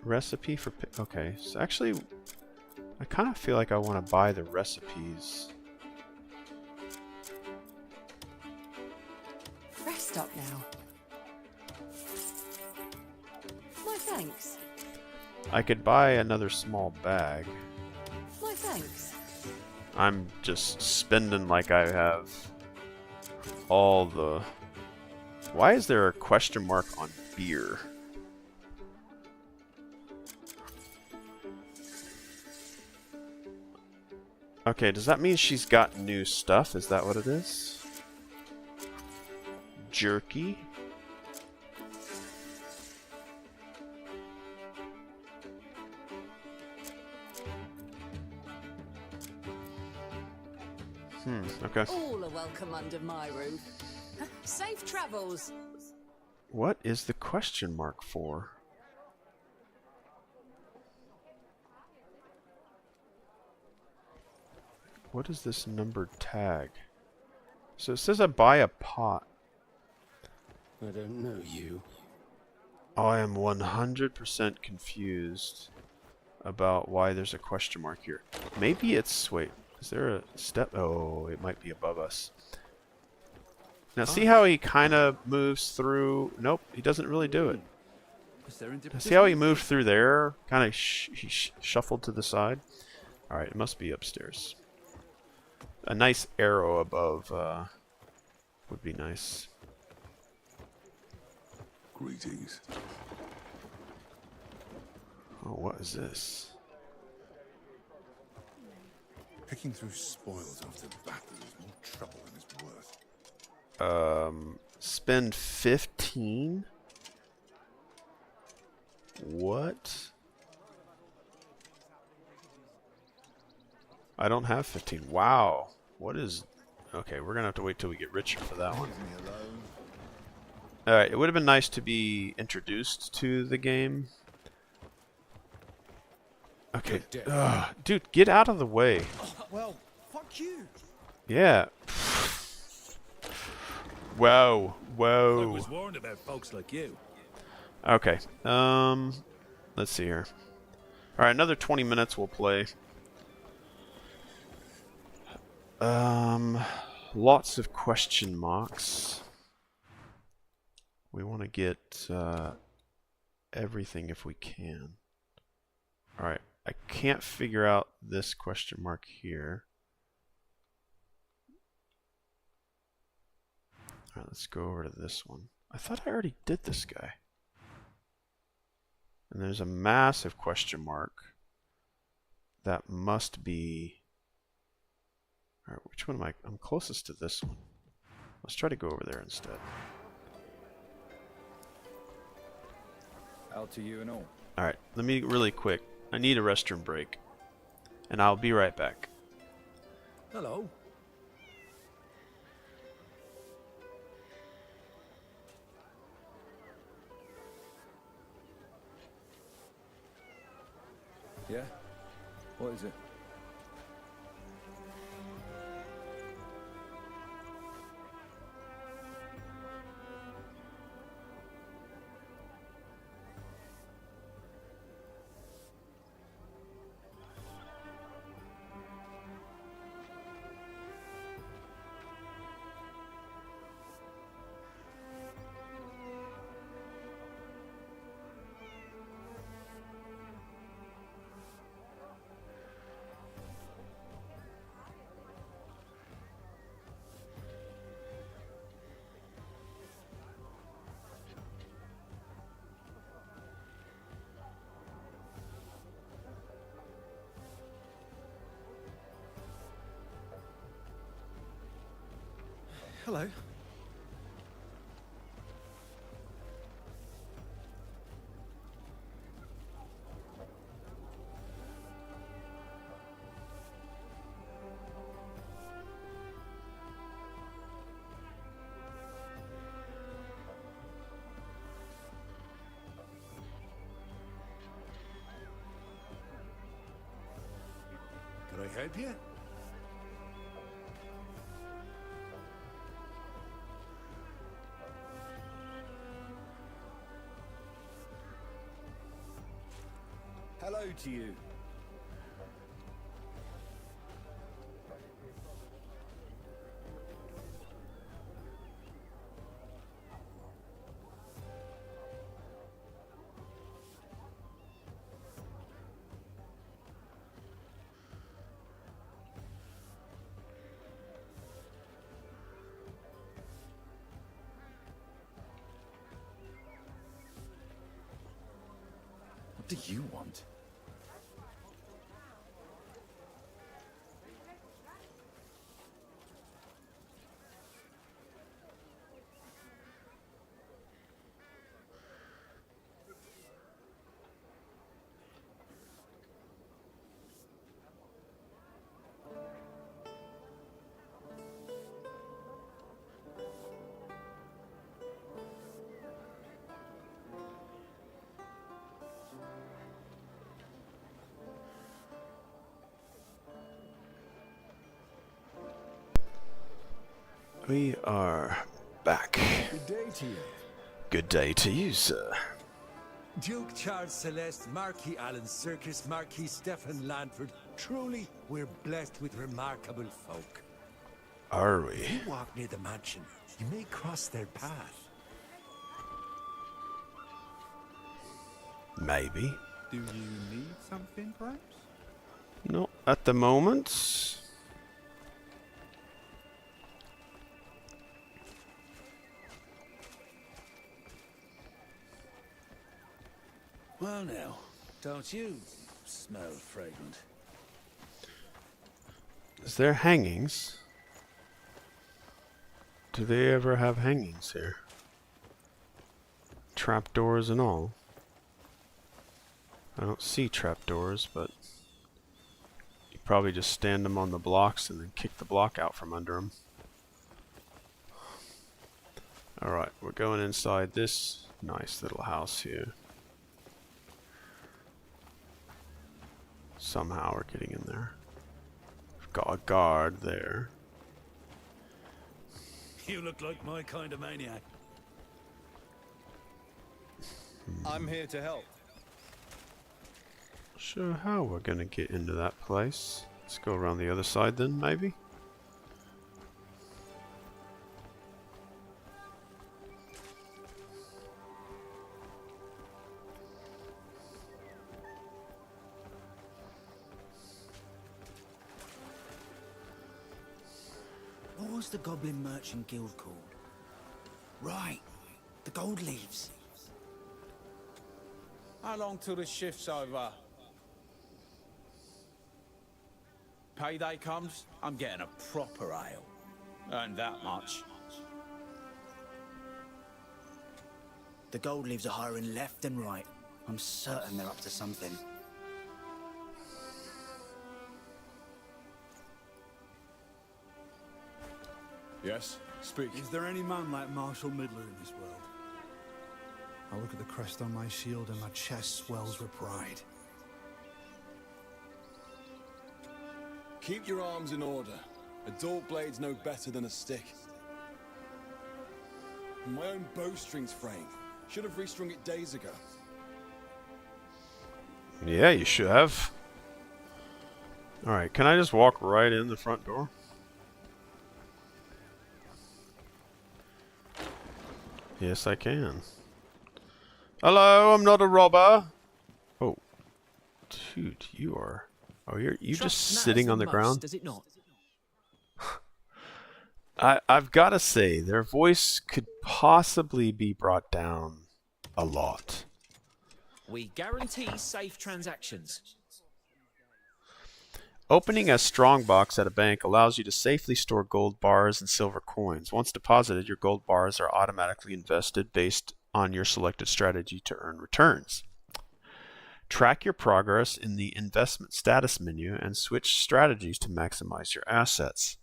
[SPEAKER 1] recipe for... Okay, so actually, I kind of feel like I want to buy the recipes.
[SPEAKER 13] Rest up now. My thanks.
[SPEAKER 1] I could buy another small bag.
[SPEAKER 13] My thanks.
[SPEAKER 1] I'm just spending like I have all the... Why is there a question mark on beer? Okay, does that mean she's got new stuff? Is that what it is? Jerky? Okay.
[SPEAKER 13] All are welcome under my roof. Safe travels.
[SPEAKER 1] What is the question mark for? What is this numbered tag? So it says I buy a pot.
[SPEAKER 6] I don't know you.
[SPEAKER 1] I am 100% confused about why there's a question mark here. Maybe it's... Wait, is there a step? Oh, it might be above us. Now see how he kind of moves through... Nope, he doesn't really do it. Now, see how he moved through there? Kind of he shuffled to the side? Alright, it must be upstairs. A nice arrow above would be nice.
[SPEAKER 6] Greetings.
[SPEAKER 1] Oh, what is this?
[SPEAKER 8] Picking through spoils after battle is more trouble than it's worth.
[SPEAKER 1] Spend 15? What? I don't have 15. Wow. What is... Okay, we're gonna have to wait till we get richer for that one. Alright, it would have been nice to be introduced to the game. Okay. Dude, get out of the way.
[SPEAKER 8] Well, fuck you.
[SPEAKER 1] Yeah. Whoa. Whoa.
[SPEAKER 6] I was warned about folks like you.
[SPEAKER 1] Okay. Let's see here. Alright, another 20 minutes we'll play. Lots of question marks. We want to get everything if we can. Alright, I can't figure out this question mark here. Alright, let's go over to this one. I thought I already did this guy. And there's a massive question mark. That must be... Alright, which one am I? I'm closest to this one. Let's try to go over there instead.
[SPEAKER 12] Out to you and all.
[SPEAKER 1] Alright, let me really quick. I need a restroom break. And I'll be right back.
[SPEAKER 11] Hello.
[SPEAKER 12] Yeah? What is it?
[SPEAKER 4] Hello.
[SPEAKER 8] Can I help you?
[SPEAKER 12] Hello to you. What do you want?
[SPEAKER 1] We are back.
[SPEAKER 11] Good day to you.
[SPEAKER 1] Good day to you, sir.
[SPEAKER 11] Duke Charles Celeste, Marquis Alan Circus, Marquis Stephen Lanford. Truly, we're blessed with remarkable folk.
[SPEAKER 1] Are we?
[SPEAKER 11] If you walk near the mansion, you may cross their path.
[SPEAKER 1] Maybe.
[SPEAKER 8] Do you need something, perhaps?
[SPEAKER 1] No, at the moment.
[SPEAKER 6] Well now, don't you smell fragrant?
[SPEAKER 1] Is there hangings? Do they ever have hangings here? Trapdoors and all. I don't see trapdoors, but you probably just stand them on the blocks and then kick the block out from under them. Alright, we're going inside this nice little house here. Somehow we're getting in there. We've got a guard there.
[SPEAKER 6] You look like my kind of maniac.
[SPEAKER 12] I'm here to help.
[SPEAKER 1] Sure how we're gonna get into that place. Let's go around the other side then, maybe?
[SPEAKER 9] What was the Goblin Merchant Guild called? Right, the Gold Leaves.
[SPEAKER 14] How long till the shift's over? Payday comes, I'm getting a proper ale. Earned that much.
[SPEAKER 9] The Gold Leaves are hiring left and right. I'm certain they're up to something.
[SPEAKER 8] Yes, speak. Is there any man like Marshal Midler in this world? I look at the crest on my shield and my chest swells with pride.
[SPEAKER 15] Keep your arms in order. A dull blade's no better than a stick. My own bowstring's fraying. Should have restrung it days ago.
[SPEAKER 1] Yeah, you should have. Alright, can I just walk right in the front door? Yes, I can. Hello, I'm not a robber. Oh, dude, you are. Oh, you just sitting on the ground.
[SPEAKER 16] Does it not?
[SPEAKER 1] I've got to say, their voice could possibly be brought down a lot.
[SPEAKER 16] We guarantee safe transactions.
[SPEAKER 1] Opening a strongbox at a bank allows you to safely store gold bars and silver coins. Once deposited, your gold bars are automatically invested based on your selected strategy to earn returns. Track your progress in the investment status menu and switch strategies to maximize your assets.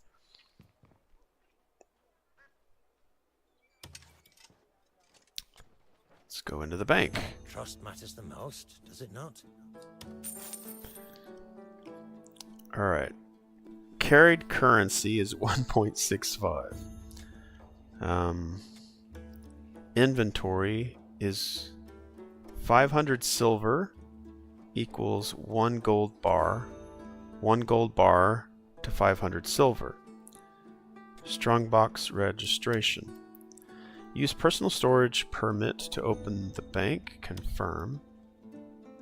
[SPEAKER 1] Let's go into the bank.
[SPEAKER 16] Trust matters the most, does it not?
[SPEAKER 1] All right. Carried currency is 1.65. Inventory is 500 silver equals 1 gold bar. 1 gold bar to 500 silver. Strongbox registration. Use personal storage permit to open the bank. Confirm.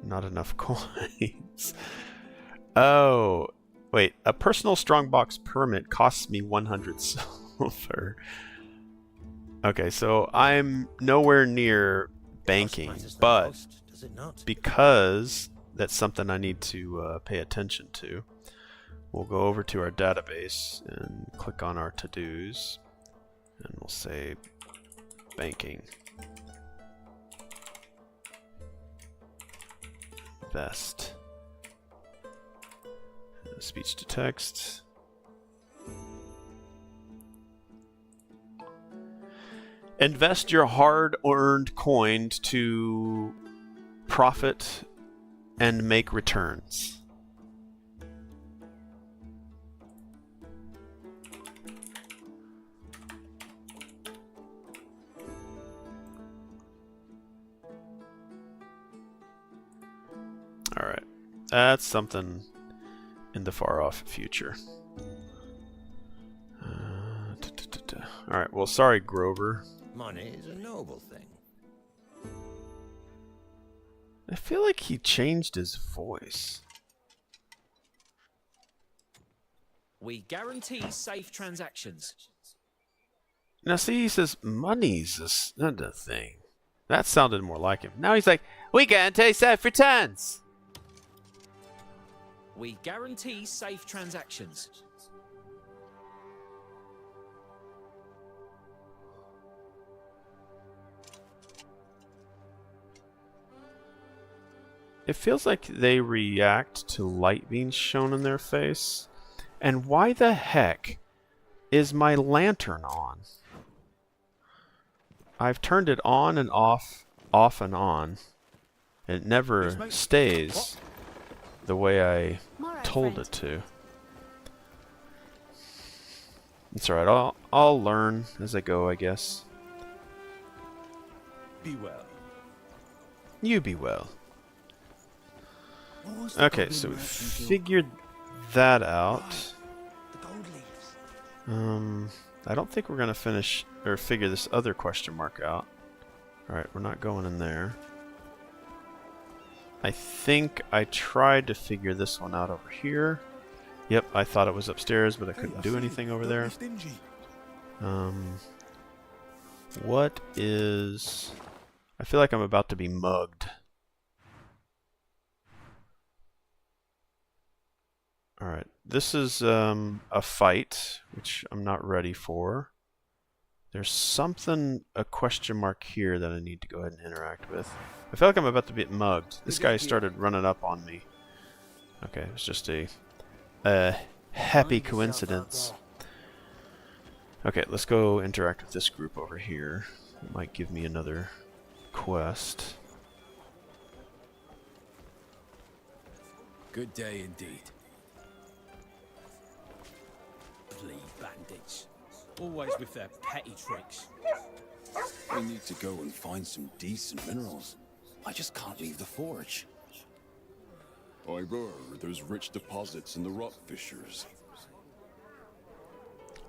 [SPEAKER 1] Not enough coins. Oh, wait. A personal strongbox permit costs me 100 silver. Okay, so I'm nowhere near banking, but because that's something I need to pay attention to, we'll go over to our database and click on our to-dos, and we'll say banking. Invest. Speech to text. Invest your hard-earned coins to profit and make returns. All right, that's something in the far-off future. All right, well, sorry, Grover.
[SPEAKER 16] Money is a noble thing.
[SPEAKER 1] I feel like he changed his voice.
[SPEAKER 17] We guarantee safe transactions.
[SPEAKER 1] Now, see, he says money's not a thing. That sounded more like him. Now he's like, we guarantee safe returns.
[SPEAKER 17] We guarantee safe transactions.
[SPEAKER 1] It feels like they react to light being shown in their face. And why the heck is my lantern on? I've turned it on and off and on. It never stays the way I told it to. It's alright, I'll learn as I go, I guess.
[SPEAKER 8] Be well.
[SPEAKER 1] You be well. Okay, so we figured that out. I don't think we're gonna finish or figure this other question mark out. Alright, we're not going in there. I think I tried to figure this one out over here. Yep, I thought it was upstairs, but I couldn't do anything over there. What is... I feel like I'm about to be mugged. Alright, this is a fight, which I'm not ready for. There's something, a question mark here that I need to go ahead and interact with. I feel like I'm about to get mugged. This guy started running up on me. Okay, it's just a happy coincidence. Okay, let's go interact with this group over here. It might give me another quest.
[SPEAKER 11] Good day indeed.
[SPEAKER 14] Bandits. Always with their petty tricks.
[SPEAKER 15] We need to go and find some decent minerals. I just can't leave the forge. I've heard there's rich deposits in the rock fissures.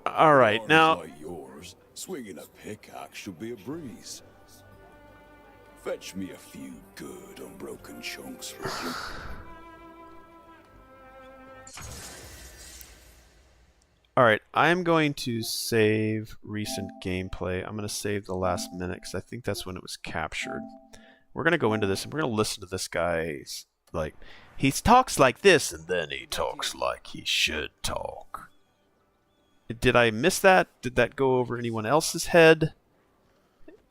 [SPEAKER 1] Alright, now...
[SPEAKER 15] Like yours, swinging a pickaxe should be a breeze. Fetch me a few good unbroken chunks, would you?
[SPEAKER 1] Alright, I'm going to save recent gameplay. I'm going to save the last minute because I think that's when it was captured. We're going to go into this and we're going to listen to this guy's like, he talks like this, and then he talks like he should talk. Did I miss that? Did that go over anyone else's head?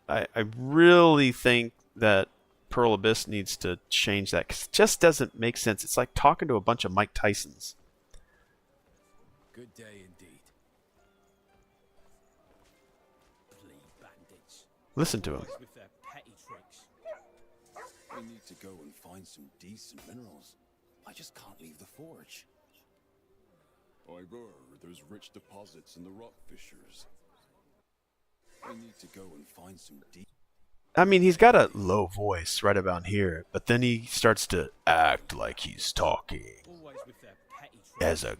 [SPEAKER 1] I really think that Pearl Abyss needs to change that, because it just doesn't make sense. It's like talking to a bunch of Mike Tysons.
[SPEAKER 11] Good day indeed.
[SPEAKER 1] Listen to him.
[SPEAKER 14] With their petty tricks.
[SPEAKER 15] We need to go and find some decent minerals. I just can't leave the forge. There's rich deposits in the rock fissures. We need to go and find some deep.
[SPEAKER 1] I mean, he's got a low voice right about here, but then he starts to act like he's talking as a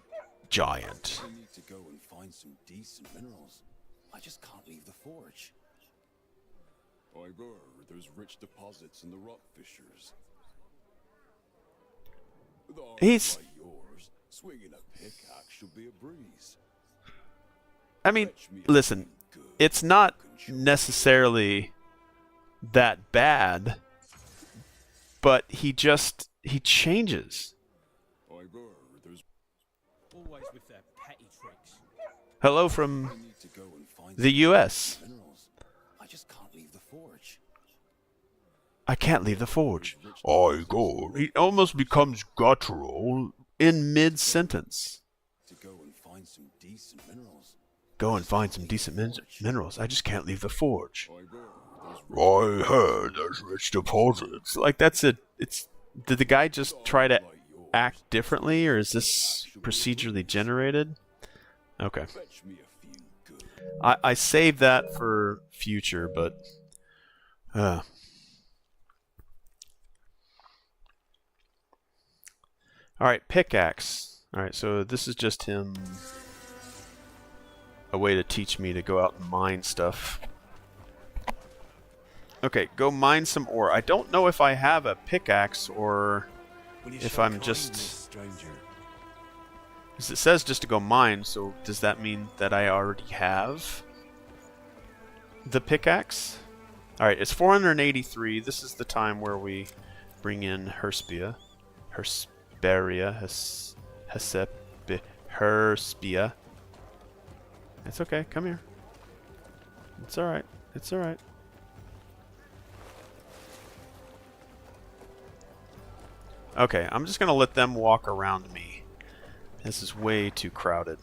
[SPEAKER 1] giant.
[SPEAKER 15] We need to go and find some decent minerals. I just can't leave the forge. There's rich deposits in the rock fissures.
[SPEAKER 1] He's...
[SPEAKER 15] Swinging a pickaxe should be a breeze.
[SPEAKER 1] I mean, listen, it's not necessarily that bad, but he changes.
[SPEAKER 14] Always with their petty tricks.
[SPEAKER 1] Hello from the US.
[SPEAKER 15] I just can't leave the forge.
[SPEAKER 1] I can't leave the forge. He almost becomes guttural in mid-sentence.
[SPEAKER 15] To go and find some decent minerals.
[SPEAKER 1] Go and find some decent minerals. I just can't leave the forge. I heard there's rich deposits. Like, that's it. Did the guy just try to act differently, or is this procedurally generated? Okay. I saved that for future, but... Alright, pickaxe. Alright, so this is just him... a way to teach me to go out and mine stuff. Okay, go mine some ore. I don't know if I have a pickaxe or if I'm just... Because it says just to go mine, so does that mean that I already have the pickaxe? Alright, it's 483. This is the time where we bring in Herspia. Herspia. It's okay, come here. It's alright. It's alright. Okay, I'm just gonna let them walk around me. This is way too crowded.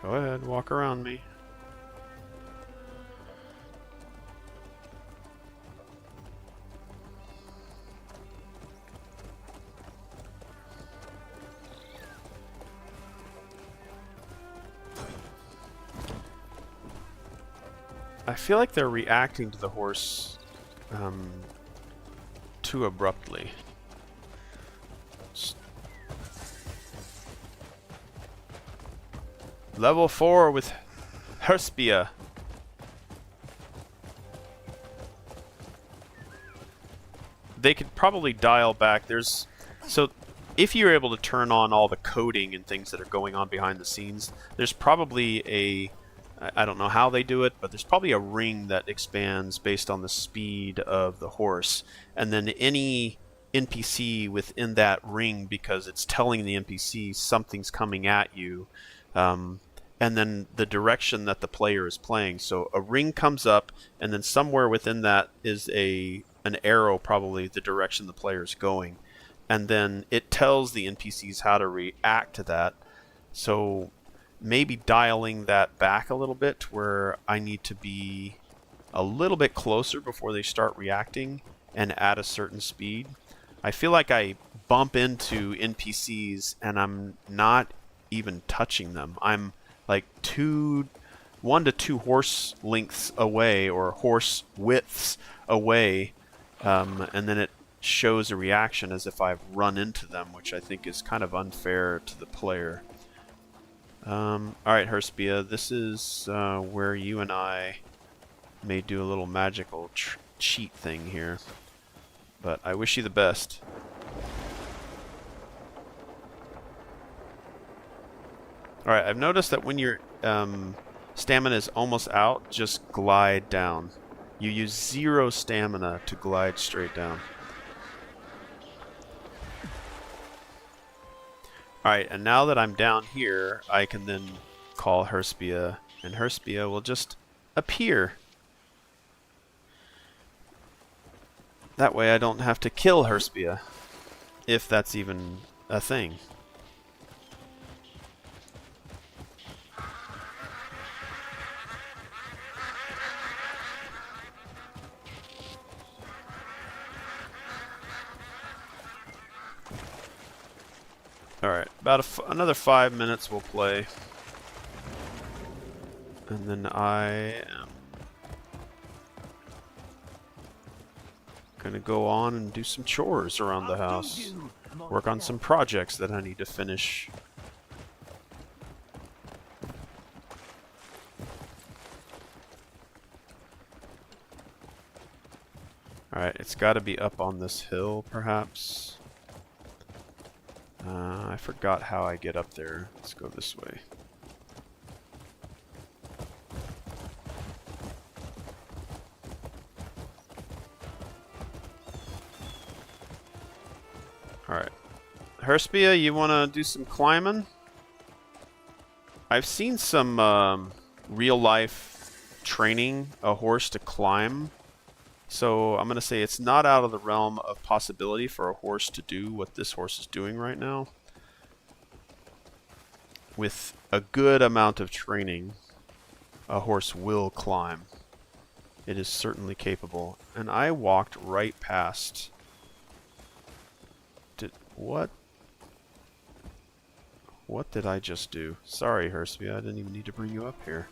[SPEAKER 1] Go ahead, walk around me. I feel like they're reacting to the horse too abruptly. Level 4 with Herspia. They could probably dial back. So if you're able to turn on all the coding and things that are going on behind the scenes, there's probably I don't know how they do it, but there's probably a ring that expands based on the speed of the horse, and then any NPC within that ring, because it's telling the NPC something's coming at you, and then the direction that the player is playing. So a ring comes up, and then somewhere within that is an arrow, probably the direction the player is going, and then it tells the NPCs how to react to that. So maybe dialing that back a little bit to where I need to be a little bit closer before they start reacting and at a certain speed. I feel like I bump into NPCs and I'm not even touching them. I'm like 1 to 2 horse lengths away, or horse widths away, and then it shows a reaction as if I've run into them, which I think is kind of unfair to the player. Alright, Herspia, this is where you and I may do a little magical cheat thing here. But I wish you the best. Alright, I've noticed that when your stamina is almost out, just glide down. You use 0 stamina to glide straight down. Alright, and now that I'm down here, I can then call Herspia, and Herspia will just appear. That way I don't have to kill Herspia, if that's even a thing. Alright, about another 5 minutes we'll play. And then I am gonna go on and do some chores around the house. Work on some projects that I need to finish. Alright, it's gotta be up on this hill, perhaps. I forgot how I get up there. Let's go this way. Alright. Herspia, you want to do some climbing? I've seen some real-life training a horse to climb. So I'm going to say it's not out of the realm of possibility for a horse to do what this horse is doing right now. With a good amount of training, a horse will climb. It is certainly capable. And I walked right past... What? What did I just do? Sorry, Herspia, I didn't even need to bring you up here.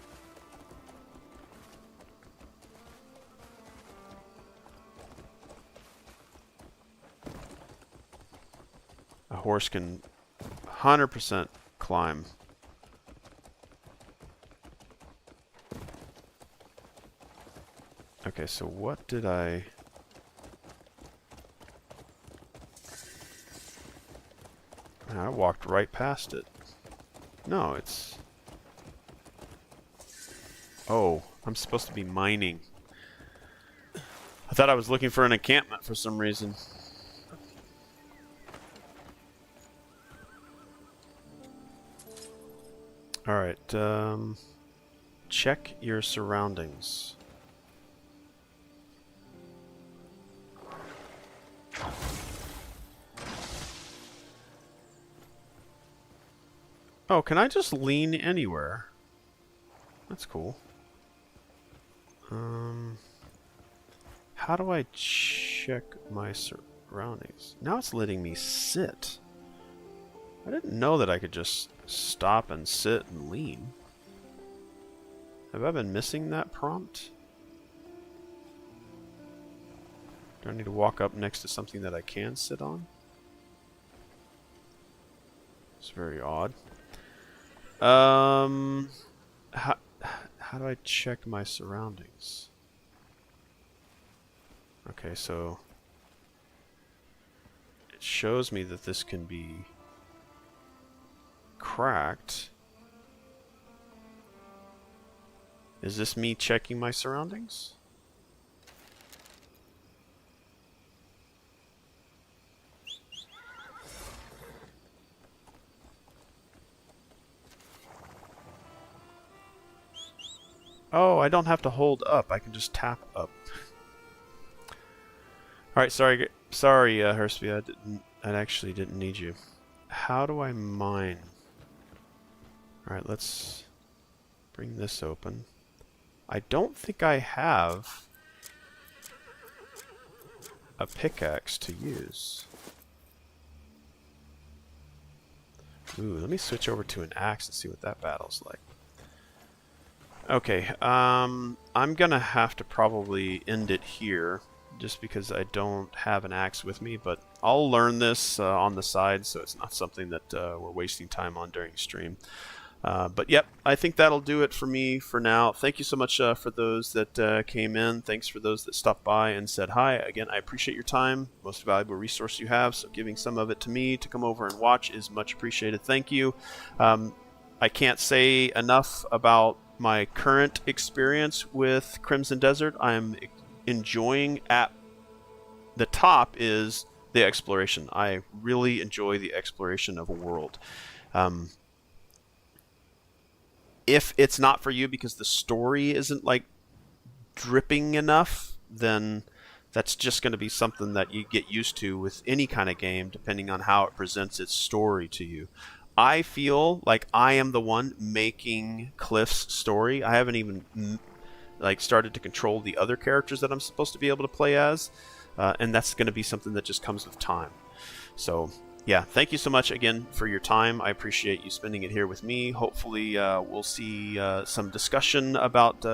[SPEAKER 1] A horse can 100% climb. Okay, so what did I... I walked right past it. No, it's... Oh, I'm supposed to be mining. I thought I was looking for an encampment for some reason. Alright, check your surroundings. Oh, can I just lean anywhere? That's cool. How do I check my surroundings? Now it's letting me sit. I didn't know that I could just stop and sit and lean. Have I been missing that prompt? Do I need to walk up next to something that I can sit on? It's very odd. How do I check my surroundings? Okay, so it shows me that this can be cracked. Is this me checking my surroundings? Oh, I don't have to hold up. I can just tap up. Alright, sorry, Herspia. I actually didn't need you. How do I mine? Alright, let's bring this open. I don't think I have a pickaxe to use. Ooh, let me switch over to an axe and see what that battle's like. Okay, I'm gonna have to probably end it here, just because I don't have an axe with me, but I'll learn this on the side, so it's not something that we're wasting time on during stream. But yep, I think that'll do it for me for now. Thank you so much for those that came in. Thanks for those that stopped by and said hi. Again, I appreciate your time. Most valuable resource you have, so giving some of it to me to come over and watch is much appreciated. Thank you. I can't say enough about my current experience with Crimson Desert. I'm enjoying at the top is the exploration. I really enjoy the exploration of a world. If it's not for you because the story isn't like dripping enough, then that's just going to be something that you get used to with any kind of game, depending on how it presents its story to you. I feel like I am the one making Cliff's story. I haven't even like started to control the other characters that I'm supposed to be able to play as, and that's going to be something that just comes with time. So yeah, thank you so much again for your time. I appreciate you spending it here with me. Hopefully we'll see some discussion about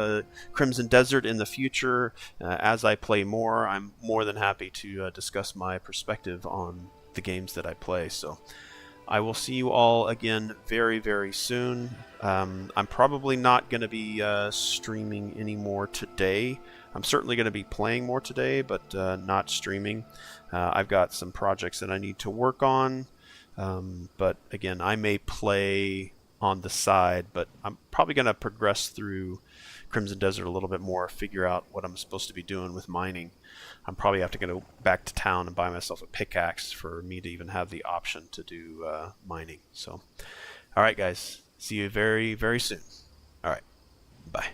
[SPEAKER 1] Crimson Desert in the future. As I play more, I'm more than happy to discuss my perspective on the games that I play. So I will see you all again very, very soon. I'm probably not going to be streaming anymore today. I'm certainly going to be playing more today, but not streaming. I've got some projects that I need to work on. But again, I may play on the side, but I'm probably going to progress through Crimson Desert a little bit more, figure out what I'm supposed to be doing with mining. I'm probably have to go back to town and buy myself a pickaxe for me to even have the option to do mining. So, all right, guys. See you very, very soon. All right. Bye.